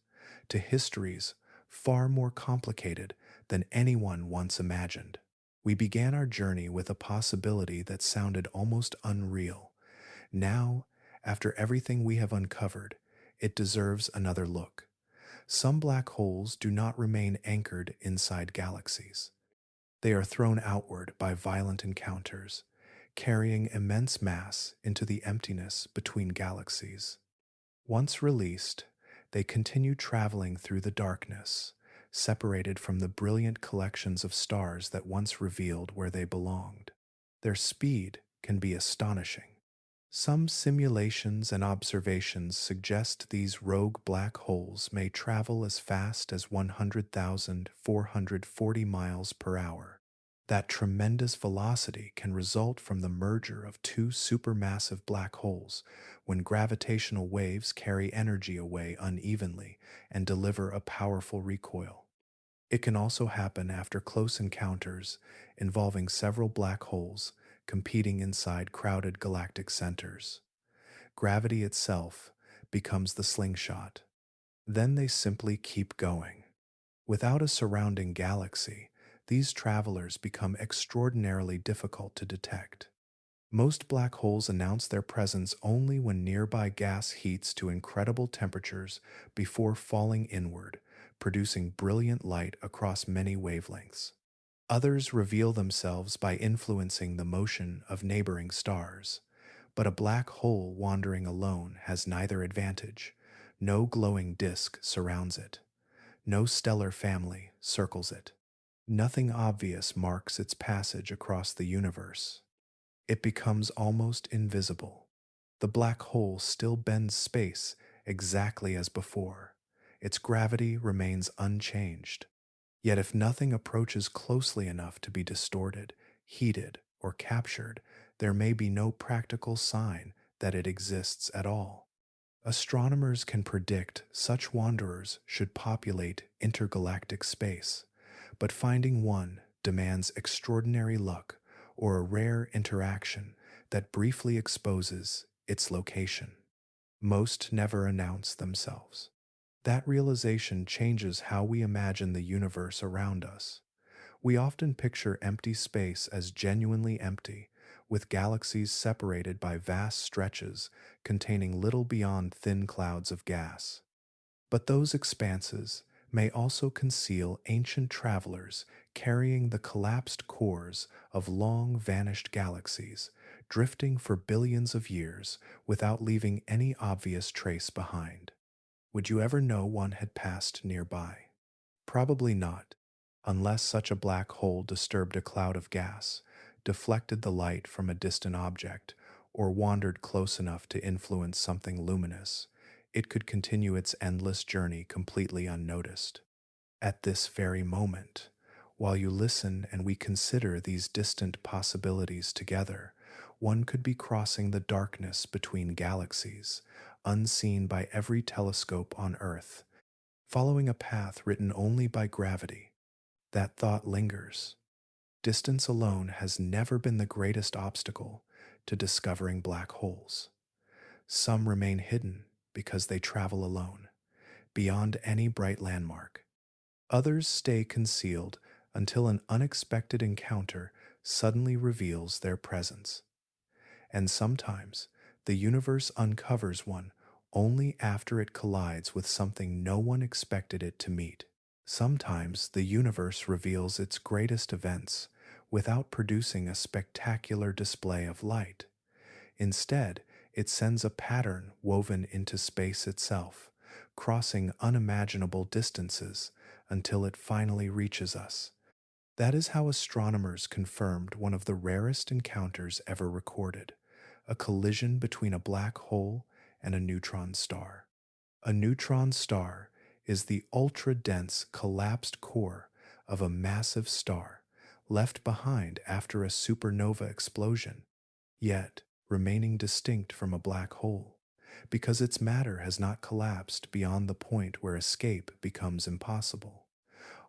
to histories far more complicated than anyone once imagined. We began our journey with a possibility that sounded almost unreal. Now, after everything we have uncovered, it deserves another look. Some black holes do not remain anchored inside galaxies. They are thrown outward by violent encounters, carrying immense mass into the emptiness between galaxies. Once released, they continue traveling through the darkness, separated from the brilliant collections of stars that once revealed where they belonged. Their speed can be astonishing. Some simulations and observations suggest these rogue black holes may travel as fast as 100,440 miles per hour. That tremendous velocity can result from the merger of two supermassive black holes when gravitational waves carry energy away unevenly and deliver a powerful recoil. It can also happen after close encounters involving several black holes competing inside crowded galactic centers. Gravity itself becomes the slingshot. Then they simply keep going. Without a surrounding galaxy, these travelers become extraordinarily difficult to detect. Most black holes announce their presence only when nearby gas heats to incredible temperatures before falling inward, producing brilliant light across many wavelengths. Others reveal themselves by influencing the motion of neighboring stars, but a black hole wandering alone has neither advantage. No glowing disk surrounds it. No stellar family circles it. Nothing obvious marks its passage across the universe. It becomes almost invisible. The black hole still bends space exactly as before. Its gravity remains unchanged. Yet if nothing approaches closely enough to be distorted, heated, or captured, there may be no practical sign that it exists at all. Astronomers can predict such wanderers should populate intergalactic space, but finding one demands extraordinary luck or a rare interaction that briefly exposes its location. Most never announce themselves. That realization changes how we imagine the universe around us. We often picture empty space as genuinely empty, with galaxies separated by vast stretches containing little beyond thin clouds of gas. But those expanses may also conceal ancient travelers carrying the collapsed cores of long vanished galaxies, drifting for billions of years without leaving any obvious trace behind. Would you ever know one had passed nearby? Probably not, unless such a black hole disturbed a cloud of gas, deflected the light from a distant object, or wandered close enough to influence something luminous. It could continue its endless journey completely unnoticed. At this very moment, while you listen and we consider these distant possibilities together, one could be crossing the darkness between galaxies, unseen by every telescope on Earth, following a path written only by gravity. That thought lingers. Distance alone has never been the greatest obstacle to discovering black holes. Some remain hidden because they travel alone, beyond any bright landmark. Others stay concealed until an unexpected encounter suddenly reveals their presence. And sometimes the universe uncovers one only after it collides with something no one expected it to meet. Sometimes the universe reveals its greatest events without producing a spectacular display of light. Instead, it sends a pattern woven into space itself, crossing unimaginable distances until it finally reaches us. That is how astronomers confirmed one of the rarest encounters ever recorded, a collision between a black hole and a neutron star. A neutron star is the ultra-dense collapsed core of a massive star left behind after a supernova explosion, yet remaining distinct from a black hole, because its matter has not collapsed beyond the point where escape becomes impossible.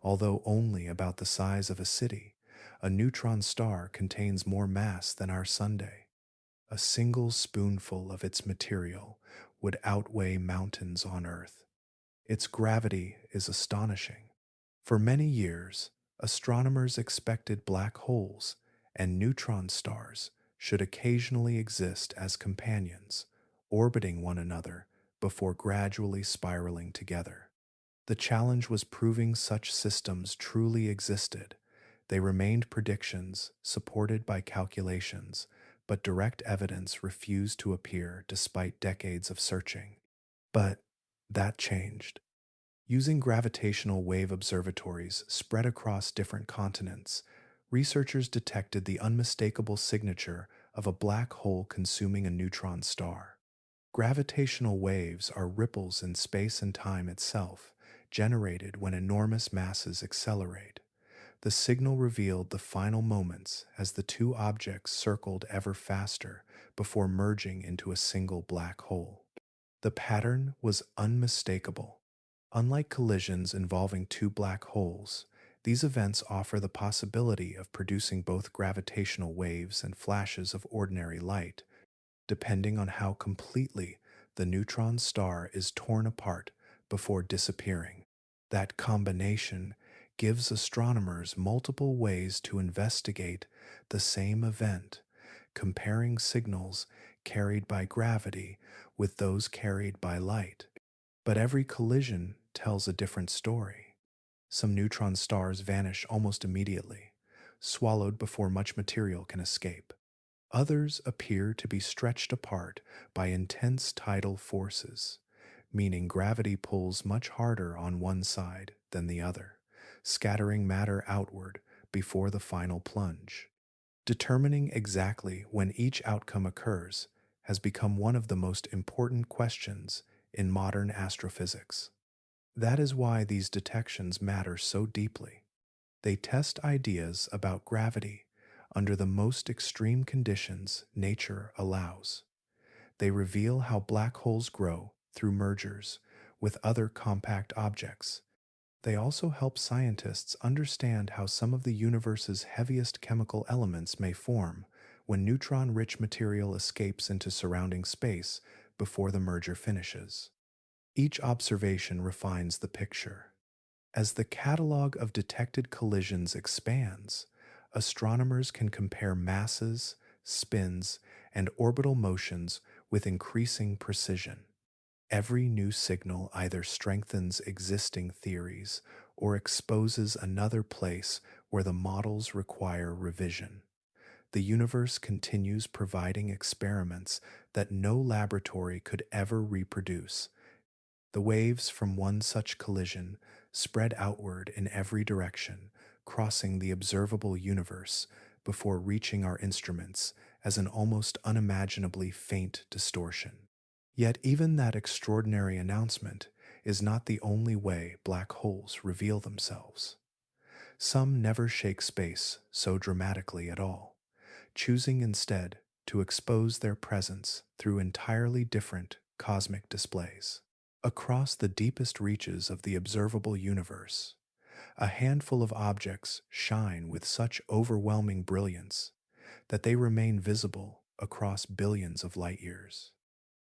Although only about the size of a city, a neutron star contains more mass than our Sunday. A single spoonful of its material would outweigh mountains on Earth. Its gravity is astonishing. For many years, astronomers expected black holes and neutron stars should occasionally exist as companions, orbiting one another before gradually spiraling together. The challenge was proving such systems truly existed. They remained predictions supported by calculations, but direct evidence refused to appear despite decades of searching. But that changed. Using gravitational wave observatories spread across different continents, researchers detected the unmistakable signature of a black hole consuming a neutron star. Gravitational waves are ripples in space and time itself, generated when enormous masses accelerate. The signal revealed the final moments as the two objects circled ever faster before merging into a single black hole. The pattern was unmistakable. Unlike collisions involving two black holes, these events offer the possibility of producing both gravitational waves and flashes of ordinary light, depending on how completely the neutron star is torn apart before disappearing. That combination gives astronomers multiple ways to investigate the same event, comparing signals carried by gravity with those carried by light. But every collision tells a different story. Some neutron stars vanish almost immediately, swallowed before much material can escape. Others appear to be stretched apart by intense tidal forces, meaning gravity pulls much harder on one side than the other, scattering matter outward before the final plunge. Determining exactly when each outcome occurs has become one of the most important questions in modern astrophysics. That is why these detections matter so deeply. They test ideas about gravity under the most extreme conditions nature allows. They reveal how black holes grow through mergers with other compact objects. They also help scientists understand how some of the universe's heaviest chemical elements may form when neutron rich material escapes into surrounding space before the merger finishes. Each observation refines the picture. As the catalog of detected collisions expands, astronomers can compare masses, spins, and orbital motions with increasing precision. Every new signal either strengthens existing theories or exposes another place where the models require revision. The universe continues providing experiments that no laboratory could ever reproduce. The waves from one such collision spread outward in every direction, crossing the observable universe before reaching our instruments as an almost unimaginably faint distortion. Yet, even that extraordinary announcement is not the only way black holes reveal themselves. Some never shake space so dramatically at all, choosing instead to expose their presence through entirely different cosmic displays. Across the deepest reaches of the observable universe, a handful of objects shine with such overwhelming brilliance that they remain visible across billions of light years.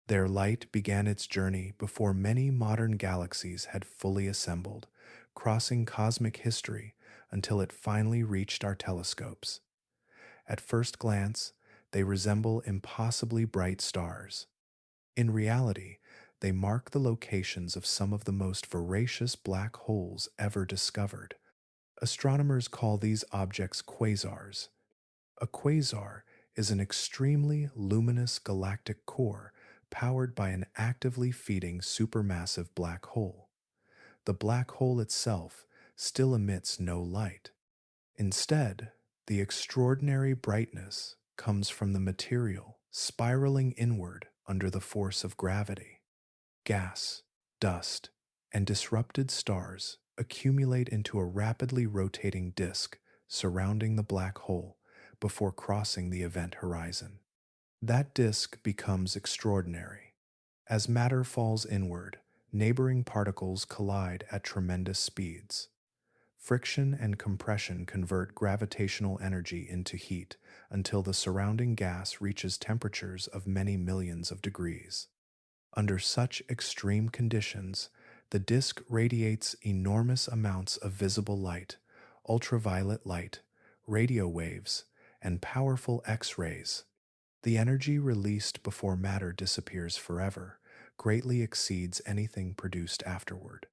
Their light began its journey before many modern galaxies had fully assembled, crossing cosmic history until it finally reached our telescopes. At first glance, they resemble impossibly bright stars. In reality, they mark the locations of some of the most voracious black holes ever discovered. Astronomers call these objects quasars. A quasar is an extremely luminous galactic core powered by an actively feeding supermassive black hole. The black hole itself still emits no light. Instead, the extraordinary brightness comes from the material spiraling inward under the force of gravity. Gas, dust, and disrupted stars accumulate into a rapidly rotating disk surrounding the black hole before crossing the event horizon. That disk becomes extraordinary. As matter falls inward, neighboring particles collide at tremendous speeds. Friction and compression convert gravitational energy into heat until the surrounding gas reaches temperatures of many millions of degrees. Under such extreme conditions, the disk radiates enormous amounts of visible light, ultraviolet light, radio waves, and powerful X-rays. The energy released before matter disappears forever greatly exceeds anything produced afterward.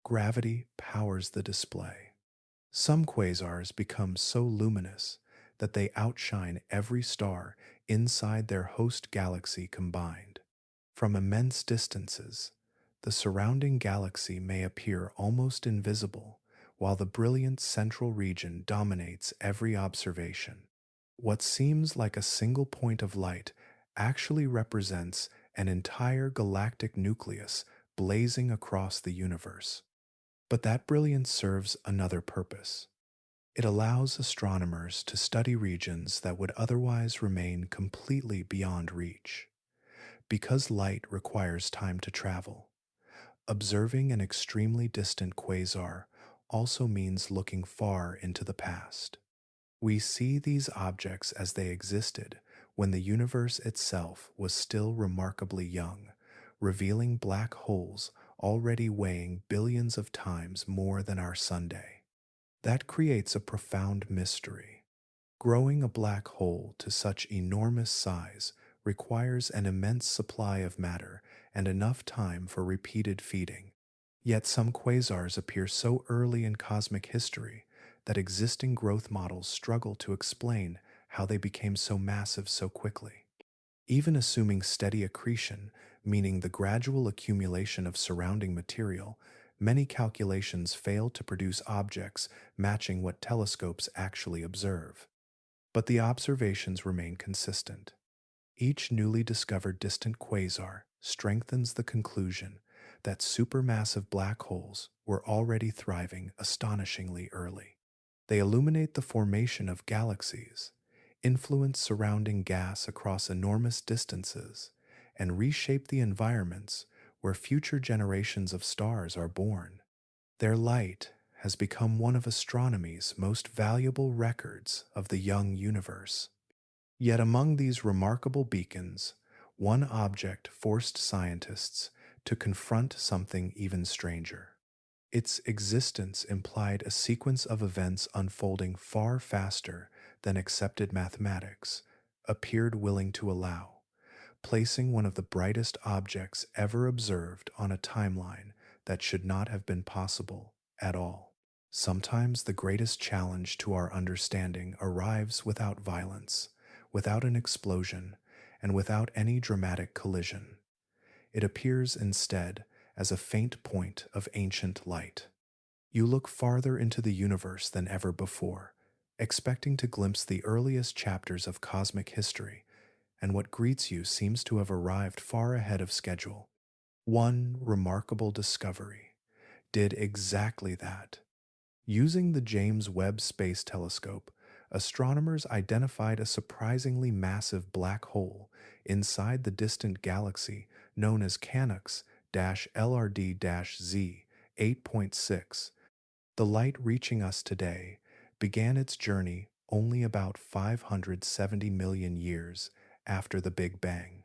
Gravity powers the display. Some quasars become so luminous that they outshine every star inside their host galaxy combined. From immense distances, the surrounding galaxy may appear almost invisible, while the brilliant central region dominates every observation. What seems like a single point of light actually represents an entire galactic nucleus blazing across the universe. But that brilliance serves another purpose. It allows astronomers to study regions that would otherwise remain completely beyond reach. Because light requires time to travel, observing an extremely distant quasar also means looking far into the past. We see these objects as they existed when the universe itself was still remarkably young, revealing black holes already weighing billions of times more than our sunday. That creates a profound mystery. Growing a black hole to such enormous size requires an immense supply of matter and enough time for repeated feeding. Yet some quasars appear so early in cosmic history that existing growth models struggle to explain how they became so massive so quickly. Even assuming steady accretion, meaning the gradual accumulation of surrounding material, Many calculations fail to produce objects matching what telescopes actually observe. But the observations remain consistent. Each newly discovered distant quasar strengthens the conclusion that supermassive black holes were already thriving astonishingly early. They illuminate the formation of galaxies, influence surrounding gas across enormous distances, and reshape the environments where future generations of stars are born. Their light has become one of astronomy's most valuable records of the young universe. Yet among these remarkable beacons, one object forced scientists to confront something even stranger. Its existence implied a sequence of events unfolding far faster than accepted mathematics appeared willing to allow, placing one of the brightest objects ever observed on a timeline that should not have been possible at all. Sometimes the greatest challenge to our understanding arrives without violence, without an explosion, and without any dramatic collision. It appears instead as a faint point of ancient light. You look farther into the universe than ever before, expecting to glimpse the earliest chapters of cosmic history, and what greets you seems to have arrived far ahead of schedule. One remarkable discovery did exactly that. Using the James Webb Space Telescope, astronomers identified a surprisingly massive black hole inside the distant galaxy known as Canux-LRD-Z 8.6. The light reaching us today began its journey only about 570 million years after the Big Bang.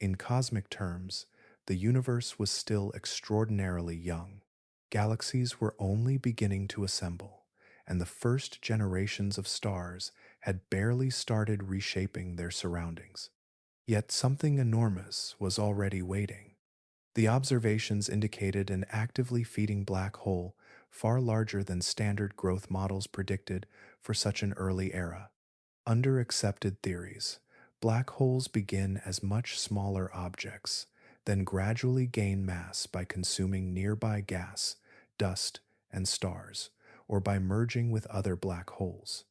In cosmic terms, the universe was still extraordinarily young. Galaxies were only beginning to assemble, and the first generations of stars had barely started reshaping their surroundings. Yet something enormous was already waiting. The observations indicated an actively feeding black hole far larger than standard growth models predicted for such an early era. Under accepted theories, black holes begin as much smaller objects, then gradually gain mass by consuming nearby gas, dust, and stars, or by merging with other black holes.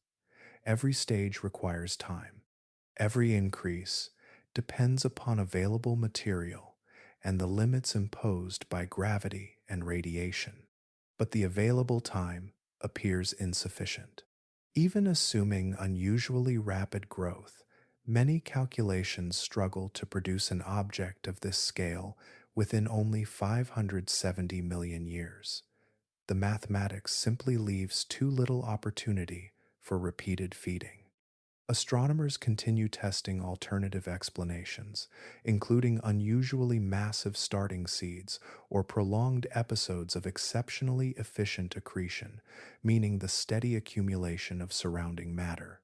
Every stage requires time. Every increase depends upon available material and the limits imposed by gravity and radiation. But the available time appears insufficient. Even assuming unusually rapid growth, many calculations struggle to produce an object of this scale within only 570 million years. The mathematics simply leaves too little opportunity for repeated feeding. Astronomers continue testing alternative explanations, including unusually massive starting seeds or prolonged episodes of exceptionally efficient accretion, meaning the steady accumulation of surrounding matter.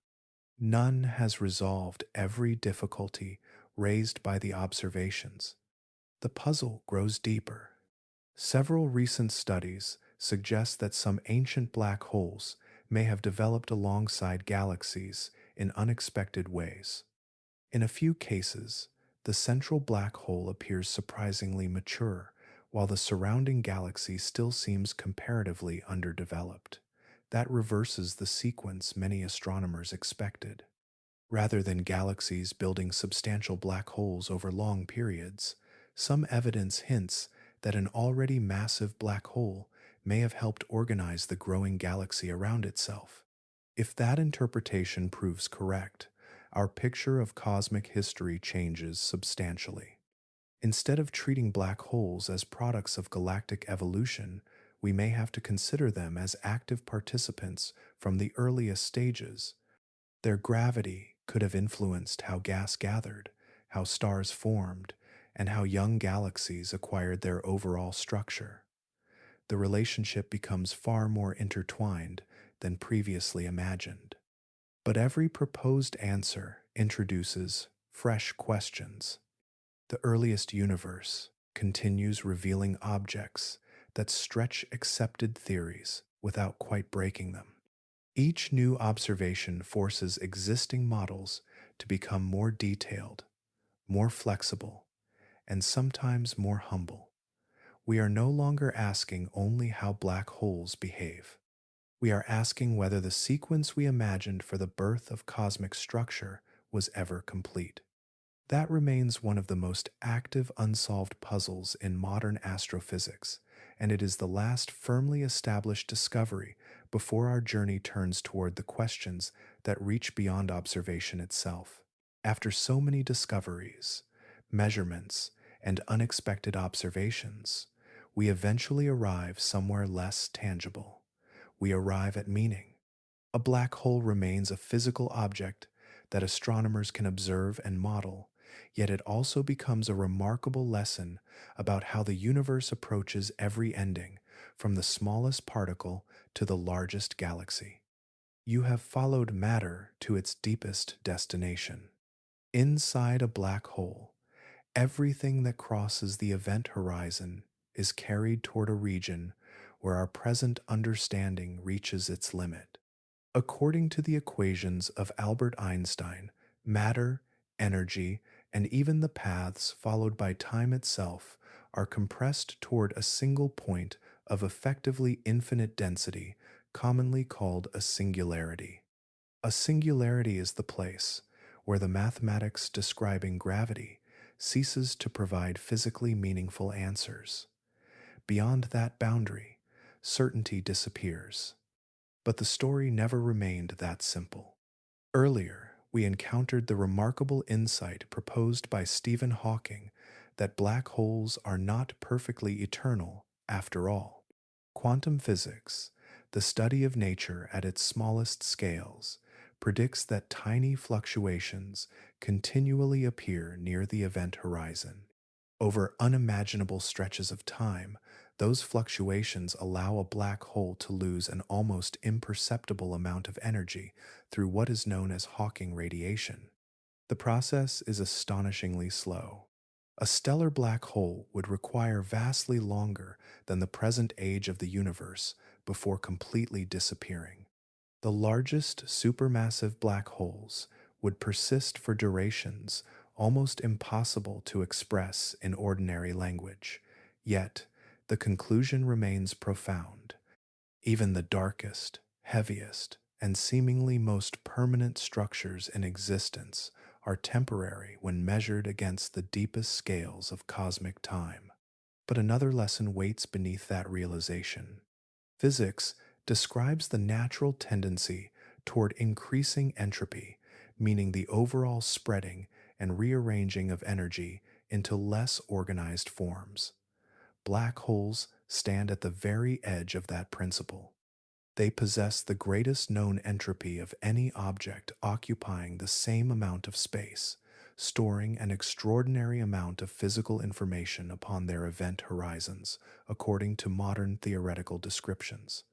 None has resolved every difficulty raised by the observations. The puzzle grows deeper. Several recent studies suggest that some ancient black holes may have developed alongside galaxies in unexpected ways. In a few cases, the central black hole appears surprisingly mature, while the surrounding galaxy still seems comparatively underdeveloped. That reverses the sequence many astronomers expected. Rather than galaxies building substantial black holes over long periods, some evidence hints that an already massive black hole may have helped organize the growing galaxy around itself. If that interpretation proves correct, our picture of cosmic history changes substantially. Instead of treating black holes as products of galactic evolution, we may have to consider them as active participants from the earliest stages. Their gravity could have influenced how gas gathered, how stars formed, and how young galaxies acquired their overall structure. The relationship becomes far more intertwined than previously imagined. But every proposed answer introduces fresh questions. The earliest universe continues revealing objects that stretch accepted theories without quite breaking them. Each new observation forces existing models to become more detailed, more flexible, and sometimes more humble. We are no longer asking only how black holes behave. We are asking whether the sequence we imagined for the birth of cosmic structure was ever complete. That remains one of the most active unsolved puzzles in modern astrophysics, and it is the last firmly established discovery before our journey turns toward the questions that reach beyond observation itself. After so many discoveries, measurements, and unexpected observations, we eventually arrive somewhere less tangible. We arrive at meaning. A black hole remains a physical object that astronomers can observe and model, yet it also becomes a remarkable lesson about how the universe approaches every ending, from the smallest particle to the largest galaxy. You have followed matter to its deepest destination. Inside a black hole, everything that crosses the event horizon is carried toward a region where our present understanding reaches its limit. According to the equations of Albert Einstein, matter, energy, and even the paths followed by time itself are compressed toward a single point of effectively infinite density, commonly called a singularity. A singularity is the place where the mathematics describing gravity ceases to provide physically meaningful answers. Beyond that boundary, certainty disappears. But the story never remained that simple. Earlier, we encountered the remarkable insight proposed by Stephen Hawking that black holes are not perfectly eternal after all. Quantum physics, the study of nature at its smallest scales, predicts that tiny fluctuations continually appear near the event horizon. Over unimaginable stretches of time, those fluctuations allow a black hole to lose an almost imperceptible amount of energy through what is known as Hawking radiation. The process is astonishingly slow. A stellar black hole would require vastly longer than the present age of the universe before completely disappearing. The largest supermassive black holes would persist for durations almost impossible to express in ordinary language. Yet, the conclusion remains profound. Even the darkest, heaviest, and seemingly most permanent structures in existence are temporary when measured against the deepest scales of cosmic time. But another lesson waits beneath that realization. Physics describes the natural tendency toward increasing entropy, meaning the overall spreading and rearranging of energy into less organized forms. Black holes stand at the very edge of that principle. They possess the greatest known entropy of any object occupying the same amount of space, storing an extraordinary amount of physical information upon their event horizons, according to modern theoretical descriptions.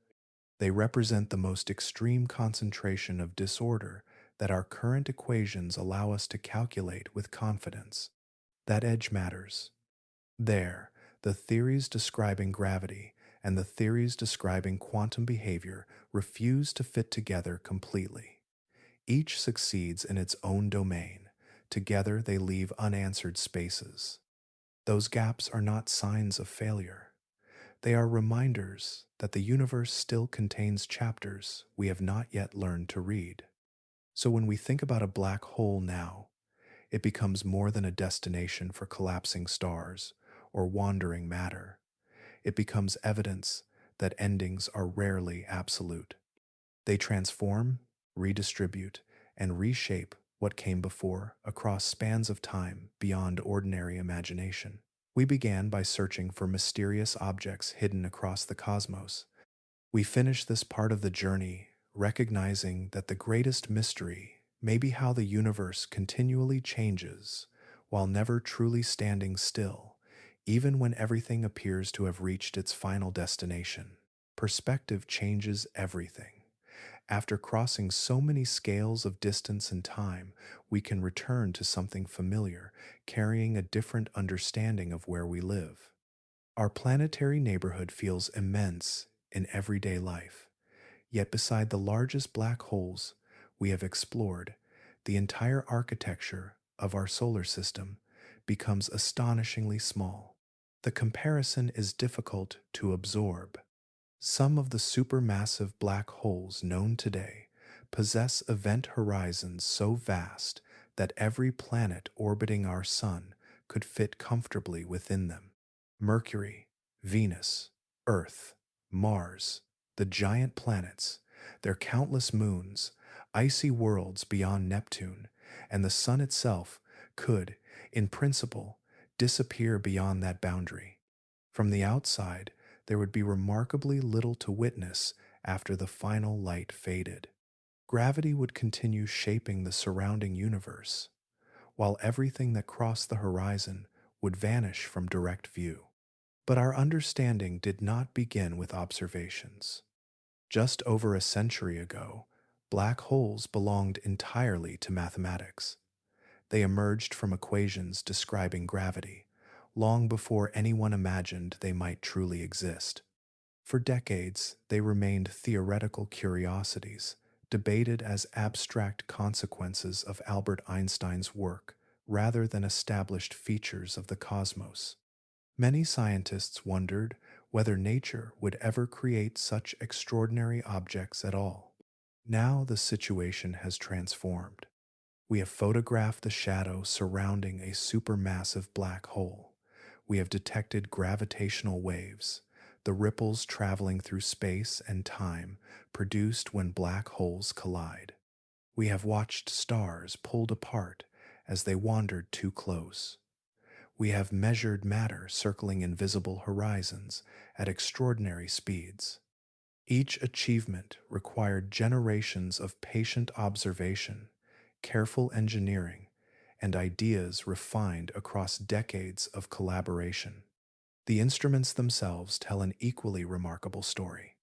They represent the most extreme concentration of disorder that our current equations allow us to calculate with confidence. That edge matters. There, the theories describing gravity and the theories describing quantum behavior refuse to fit together completely. Each succeeds in its own domain. Together, they leave unanswered spaces. Those gaps are not signs of failure. They are reminders that the universe still contains chapters we have not yet learned to read. So when we think about a black hole now, it becomes more than a destination for collapsing stars or wandering matter. It becomes evidence that endings are rarely absolute. They transform, redistribute, and reshape what came before across spans of time beyond ordinary imagination. We began by searching for mysterious objects hidden across the cosmos. We finish this part of the journey recognizing that the greatest mystery may be how the universe continually changes while never truly standing still, even when everything appears to have reached its final destination. Perspective changes everything. After crossing so many scales of distance and time, we can return to something familiar, carrying a different understanding of where we live. Our planetary neighborhood feels immense in everyday life. Yet beside the largest black holes we have explored, the entire architecture of our solar system becomes astonishingly small. The comparison is difficult to absorb. Some of the supermassive black holes known today possess event horizons so vast that every planet orbiting our Sun could fit comfortably within them. Mercury, Venus, Earth, Mars, the giant planets, their countless moons, icy worlds beyond Neptune, and the Sun itself could, in principle, disappear beyond that boundary. From the outside, there would be remarkably little to witness after the final light faded. Gravity would continue shaping the surrounding universe, while everything that crossed the horizon would vanish from direct view. But our understanding did not begin with observations. Just over a century ago, black holes belonged entirely to mathematics. They emerged from equations describing gravity, long before anyone imagined they might truly exist. For decades, they remained theoretical curiosities, debated as abstract consequences of Albert Einstein's work rather than established features of the cosmos. Many scientists wondered whether nature would ever create such extraordinary objects at all. Now the situation has transformed. We have photographed the shadow surrounding a supermassive black hole. We have detected gravitational waves, the ripples traveling through space and time produced when black holes collide. We have watched stars pulled apart as they wandered too close. We have measured matter circling invisible horizons at extraordinary speeds. Each achievement required generations of patient observation, careful engineering, and ideas refined across decades of collaboration. The instruments themselves tell an equally remarkable story.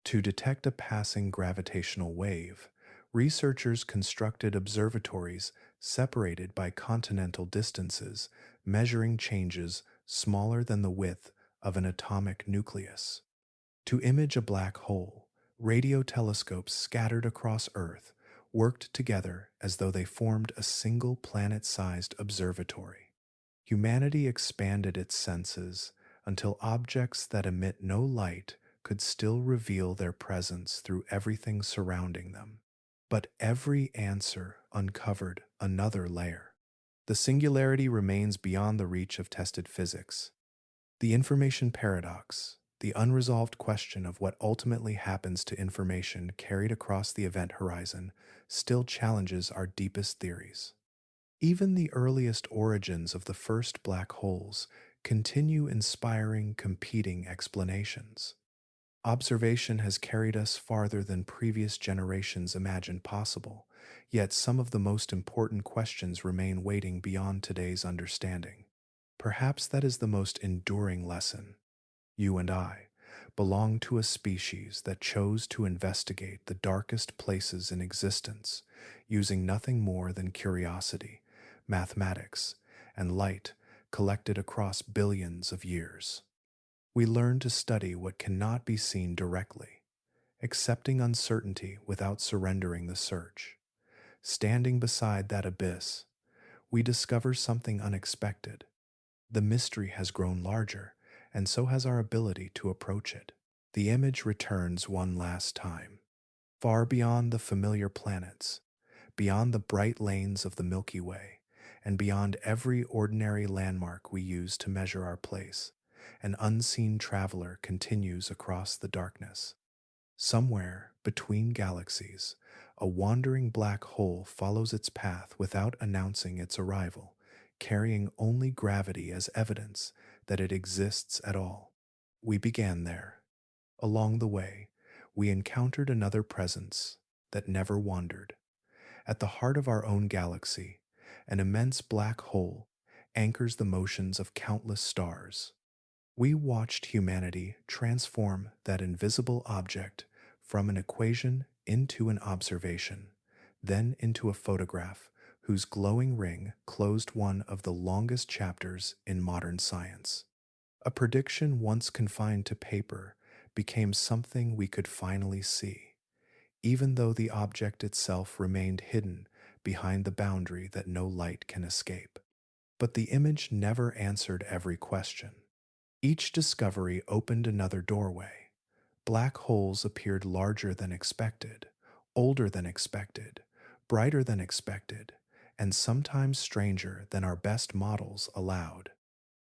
To detect a passing gravitational wave, researchers constructed observatories separated by continental distances, measuring changes smaller than the width of an atomic nucleus. To image a black hole, radio telescopes scattered across Earth worked together as though they formed a single planet-sized observatory. Humanity expanded its senses until objects that emit no light could still reveal their presence through everything surrounding them. But every answer uncovered another layer. The singularity remains beyond the reach of tested physics. The information paradox, the unresolved question of what ultimately happens to information carried across the event horizon, still challenges our deepest theories. Even the earliest origins of the first black holes continue inspiring competing explanations. Observation has carried us farther than previous generations imagined possible, yet some of the most important questions remain waiting beyond today's understanding. Perhaps that is the most enduring lesson. You and I belong to a species that chose to investigate the darkest places in existence, using nothing more than curiosity, mathematics, and light collected across billions of years. We learn to study what cannot be seen directly, accepting uncertainty without surrendering the search. Standing beside that abyss, we discover something unexpected. The mystery has grown larger, and so has our ability to approach it. The image returns one last time. Far beyond the familiar planets, beyond the bright lanes of the Milky Way, and beyond every ordinary landmark we use to measure our place, an unseen traveler continues across the darkness. Somewhere between galaxies, a wandering black hole follows its path without announcing its arrival, carrying only gravity as evidence that it exists at all. We began there. Along the way, we encountered another presence that never wandered. At the heart of our own galaxy, an immense black hole anchors the motions of countless stars. We watched humanity transform that invisible object from an equation into an observation, then into a photograph whose glowing ring closed one of the longest chapters in modern science. A prediction once confined to paper became something we could finally see, even though the object itself remained hidden behind the boundary that no light can escape. But the image never answered every question. Each discovery opened another doorway. Black holes appeared larger than expected, older than expected, brighter than expected, and sometimes stranger than our best models allowed.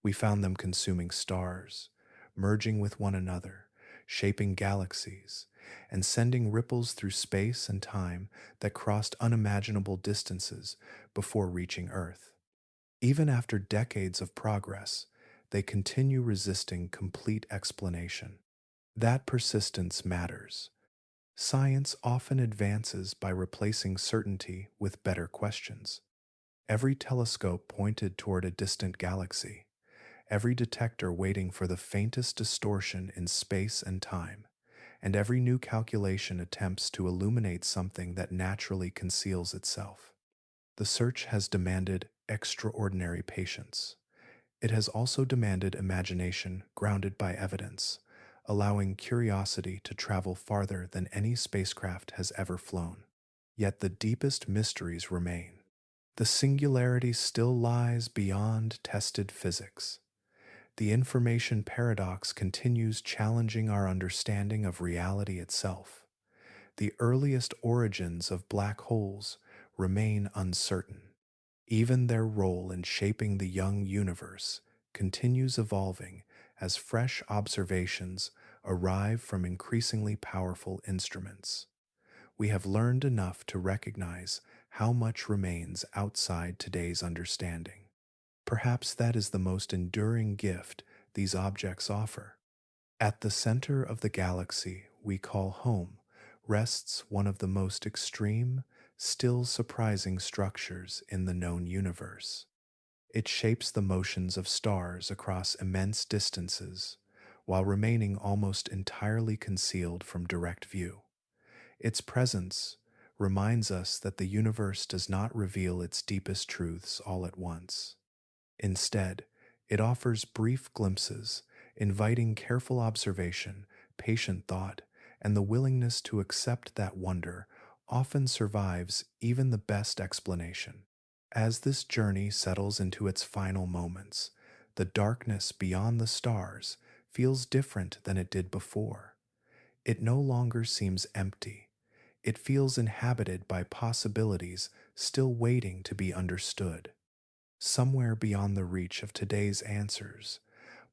We found them consuming stars, merging with one another, shaping galaxies, and sending ripples through space and time that crossed unimaginable distances before reaching Earth. Even after decades of progress, they continue resisting complete explanation. That persistence matters. Science often advances by replacing certainty with better questions. Every telescope pointed toward a distant galaxy, every detector waiting for the faintest distortion in space and time, and every new calculation attempts to illuminate something that naturally conceals itself. The search has demanded extraordinary patience. It has also demanded imagination grounded by evidence, allowing curiosity to travel farther than any spacecraft has ever flown. Yet the deepest mysteries remain. The singularity still lies beyond tested physics. The information paradox continues challenging our understanding of reality itself. The earliest origins of black holes remain uncertain. Even their role in shaping the young universe continues evolving as fresh observations arrive from increasingly powerful instruments. We have learned enough to recognize how much remains outside today's understanding. Perhaps that is the most enduring gift these objects offer. At the center of the galaxy we call home rests one of the most extreme, still surprising structures in the known universe. It shapes the motions of stars across immense distances, while remaining almost entirely concealed from direct view. Its presence reminds us that the universe does not reveal its deepest truths all at once. Instead, it offers brief glimpses, inviting careful observation, patient thought, and the willingness to accept that wonder often survives even the best explanation. As this journey settles into its final moments, the darkness beyond the stars feels different than it did before. It no longer seems empty. It feels inhabited by possibilities still waiting to be understood. Somewhere beyond the reach of today's answers,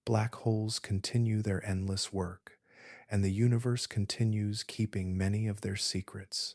black holes continue their endless work, and the universe continues keeping many of their secrets.